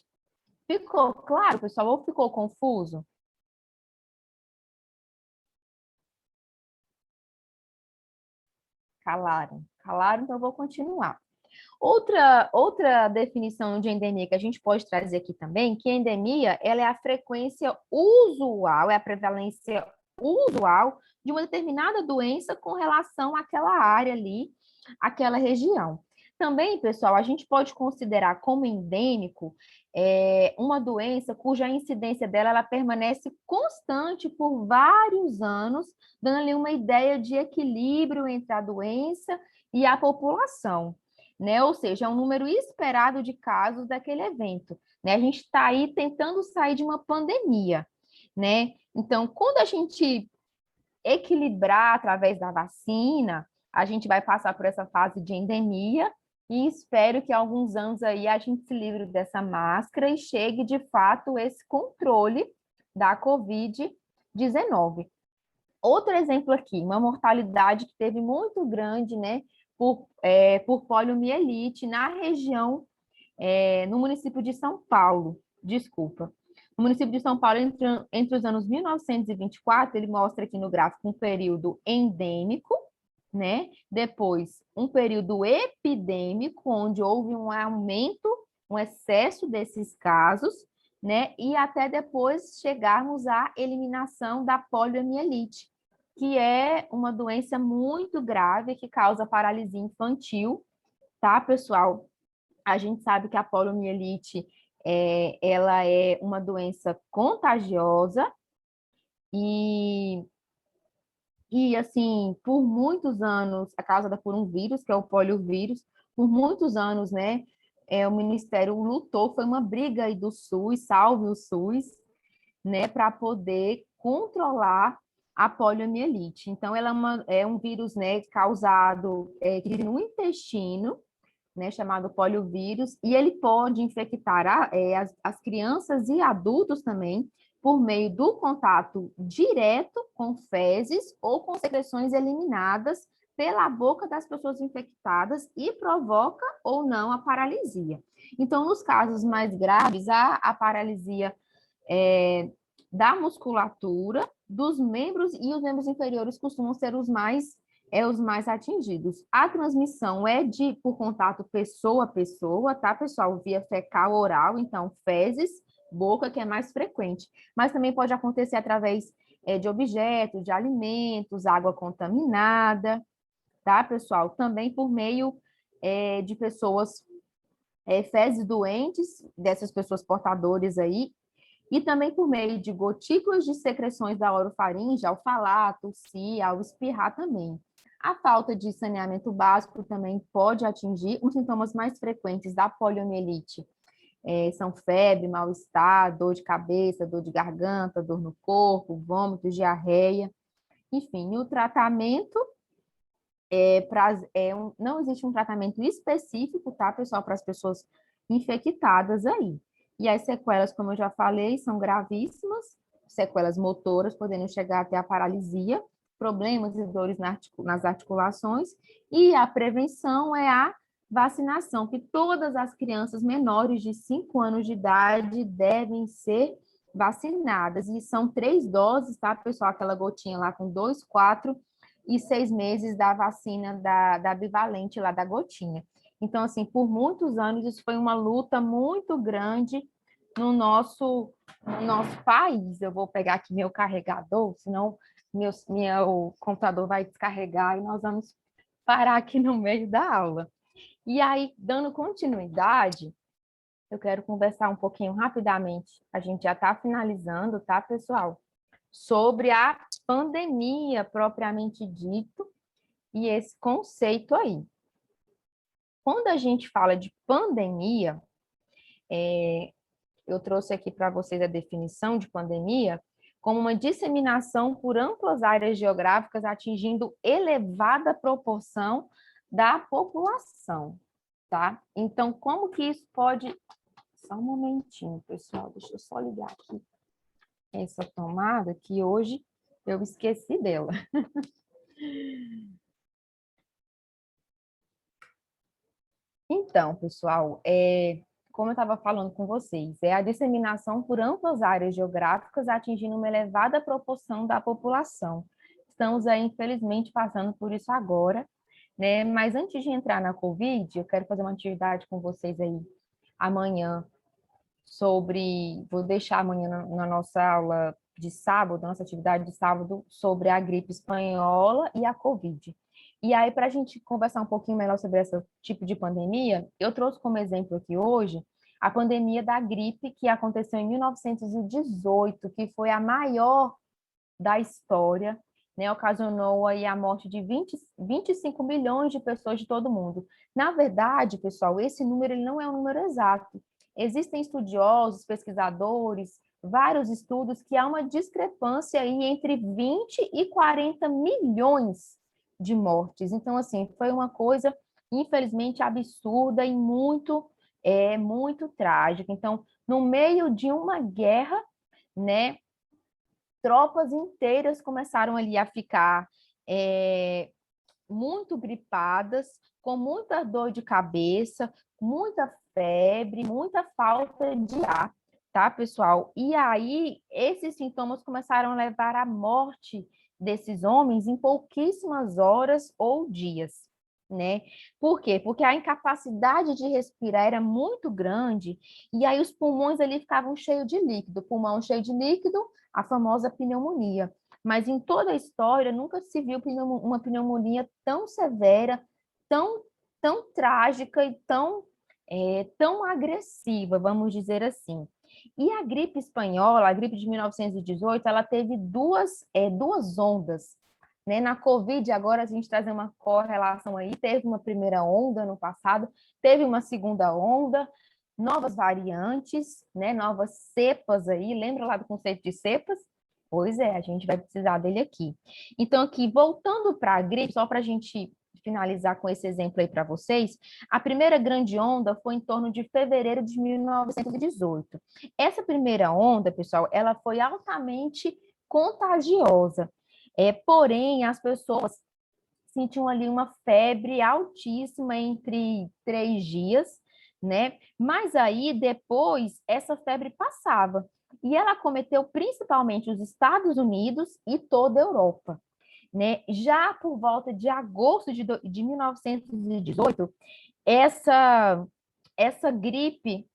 Ficou claro, pessoal, ou ficou confuso? Calaram, então eu vou continuar. Outra definição de endemia que a gente pode trazer aqui também, que a endemia ela é a frequência usual, é a prevalência usual de uma determinada doença com relação àquela área ali, àquela região. Também, pessoal, a gente pode considerar como endêmico uma doença cuja incidência dela ela permanece constante por vários anos, dando ali uma ideia de equilíbrio entre a doença e a população, né? Ou seja, é um número esperado de casos daquele evento, né? A gente está aí tentando sair de uma pandemia, né? Então, quando a gente equilibrar através da vacina, a gente vai passar por essa fase de endemia e espero que há alguns anos aí a gente se livre dessa máscara e chegue de fato esse controle da Covid-19. Outro exemplo aqui, uma mortalidade que teve muito grande, né, por poliomielite na região, no município de São Paulo, desculpa. No município de São Paulo, entre os anos 1924, ele mostra aqui no gráfico um período endêmico, né? Depois, um período epidêmico, onde houve um aumento, um excesso desses casos, né? E até depois chegarmos à eliminação da poliomielite, que é uma doença muito grave que causa paralisia infantil, tá, pessoal? A gente sabe que a poliomielite ela é uma doença contagiosa e, assim, por muitos anos, é causada por um vírus, que é o poliovírus, por muitos anos, né, o Ministério lutou, foi uma briga aí do SUS, salve o SUS, né, para poder controlar a poliomielite. Então, ela é um vírus, né, causado que vive no intestino, né, chamado poliovírus, e ele pode infectar as crianças e adultos também, por meio do contato direto com fezes ou com secreções eliminadas pela boca das pessoas infectadas e provoca ou não a paralisia. Então, nos casos mais graves, a paralisia da musculatura, dos membros, e os membros inferiores costumam ser os mais atingidos. A transmissão é por contato pessoa a pessoa, tá, pessoal? Via fecal oral, então fezes, boca, que é mais frequente. Mas também pode acontecer através de objetos, de alimentos, água contaminada, tá, pessoal? Também por meio de pessoas, fezes doentes, dessas pessoas portadoras aí, e também por meio de gotículas de secreções da orofaringe, ao falar, tossir, ao espirrar também. A falta de saneamento básico também pode atingir. Os sintomas mais frequentes da poliomielite são febre, mal-estar, dor de cabeça, dor de garganta, dor no corpo, vômito, diarreia. Enfim, o tratamento não existe um tratamento específico, tá, pessoal, para as pessoas infectadas aí. E as sequelas, como eu já falei, são gravíssimas, sequelas motoras, podendo chegar até a paralisia, problemas e dores nas articulações, e a prevenção é a vacinação, que todas as crianças menores de 5 anos de idade devem ser vacinadas, e são 3 doses, tá, pessoal? Aquela gotinha lá com 2, 4 e 6 meses da vacina da bivalente lá da gotinha. Então, assim, por muitos anos, isso foi uma luta muito grande no nosso país. Eu vou pegar aqui meu carregador, senão meu computador vai descarregar e nós vamos parar aqui no meio da aula. E aí, dando continuidade, eu quero conversar um pouquinho rapidamente. A gente já está finalizando, tá, pessoal? Sobre a pandemia propriamente dito e esse conceito aí. Quando a gente fala de pandemia, eu trouxe aqui para vocês a definição de pandemia como uma disseminação por amplas áreas geográficas atingindo elevada proporção da população, tá? Então, como que isso pode... Só um momentinho, pessoal, deixa eu só ligar aqui essa tomada, que hoje eu esqueci dela. Então, pessoal, como eu estava falando com vocês, é a disseminação por amplas áreas geográficas atingindo uma elevada proporção da população. Estamos aí, infelizmente, passando por isso agora, né? Mas antes de entrar na Covid, eu quero fazer uma atividade com vocês aí amanhã vou deixar amanhã na nossa aula de sábado, nossa atividade de sábado, sobre a gripe espanhola e a Covid. E aí, para a gente conversar um pouquinho melhor sobre esse tipo de pandemia, eu trouxe como exemplo aqui hoje a pandemia da gripe que aconteceu em 1918, que foi a maior da história, né, ocasionou aí a morte de 25 milhões de pessoas de todo o mundo. Na verdade, pessoal, esse número ele não é um número exato. Existem estudiosos, pesquisadores, vários estudos que há uma discrepância aí entre 20 e 40 milhões de mortes. Então, assim, foi uma coisa, infelizmente, absurda e muito trágica. Então, no meio de uma guerra, né, tropas inteiras começaram ali a ficar muito gripadas, com muita dor de cabeça, muita febre, muita falta de ar, tá, pessoal? E aí, esses sintomas começaram a levar à morte desses homens em pouquíssimas horas ou dias, né? Por quê? Porque a incapacidade de respirar era muito grande e aí os pulmões ali ficavam cheios de líquido, pulmão cheio de líquido, a famosa pneumonia. Mas em toda a história nunca se viu uma pneumonia tão severa, tão trágica e tão agressiva, vamos dizer assim. E a gripe espanhola, a gripe de 1918, ela teve duas ondas, né? Na Covid, agora a gente trazer uma correlação aí, teve uma primeira onda no passado, teve uma segunda onda, novas variantes, né? Novas cepas aí, lembra lá do conceito de cepas? Pois é, a gente vai precisar dele aqui. Então, aqui, voltando para a gripe, só para a gente finalizar com esse exemplo aí para vocês, a primeira grande onda foi em torno de fevereiro de 1918. Essa primeira onda, pessoal, ela foi altamente contagiosa. Porém, as pessoas sentiam ali uma febre altíssima entre 3 dias, né? Mas aí, depois, essa febre passava. E ela acometeu principalmente os Estados Unidos e toda a Europa, né? Já por volta de agosto de 1918, essa gripe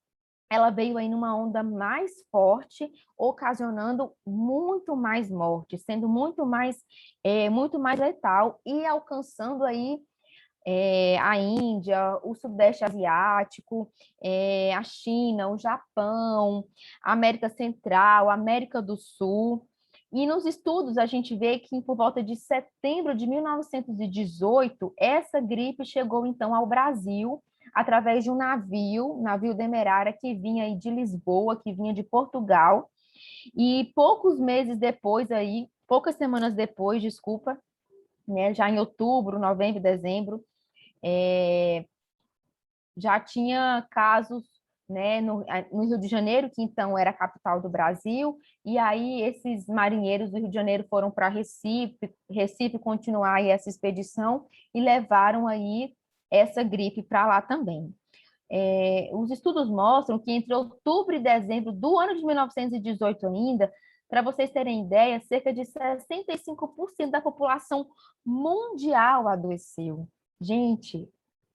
ela veio aí numa onda mais forte, ocasionando muito mais morte, sendo muito mais letal e alcançando aí a Índia, o Sudeste Asiático, a China, o Japão, a América Central, a América do Sul. E nos estudos a gente vê que por volta de setembro de 1918, essa gripe chegou então ao Brasil através de um navio Demerara que vinha aí de Lisboa, que vinha de Portugal. E poucas semanas depois, desculpa, né, já em outubro, novembro, dezembro, já tinha casos, né, no Rio de Janeiro, que então era a capital do Brasil, e aí esses marinheiros do Rio de Janeiro foram para Recife continuar aí essa expedição e levaram aí essa gripe para lá também. Os estudos mostram que entre outubro e dezembro do ano de 1918 ainda, para vocês terem ideia, cerca de 65% da população mundial adoeceu. Gente,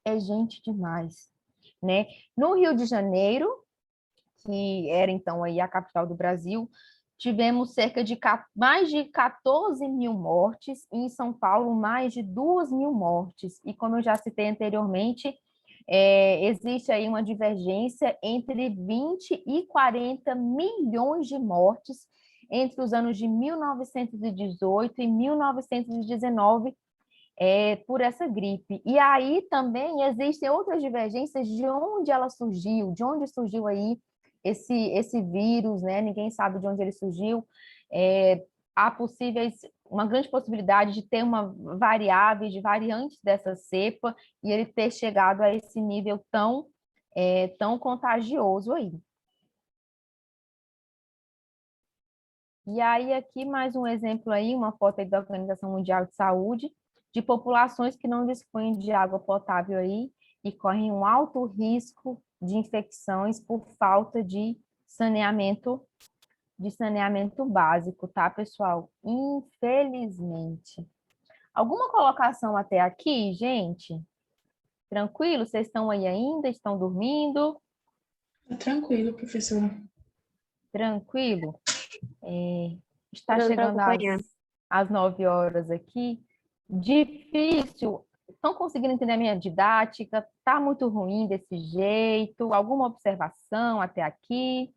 é gente demais, né? No Rio de Janeiro, que era então aí a capital do Brasil, tivemos mais de 14 mil mortes, e em São Paulo mais de 2 mil mortes. E como eu já citei anteriormente, existe aí uma divergência entre 20 e 40 milhões de mortes entre os anos de 1918 e 1919 por essa gripe. E aí também existem outras divergências de onde ela surgiu, de onde surgiu aí esse vírus, né? Ninguém sabe de onde ele surgiu. Há uma grande possibilidade de ter uma variável, de variantes dessa cepa, e ele ter chegado a esse nível tão contagioso aí. E aí, aqui mais um exemplo aí, uma foto aí da Organização Mundial de Saúde, de populações que não dispõem de água potável aí e correm um alto risco de infecções por falta de saneamento básico, tá, pessoal? Infelizmente. Alguma colocação até aqui, gente? Tranquilo? Vocês estão aí ainda? Estão dormindo? Tá tranquilo, professora. Tranquilo? Está Dando para chegando acompanhar. às 9 horas aqui. Difícil. Estão conseguindo entender a minha didática? Está muito ruim desse jeito? Alguma observação até aqui?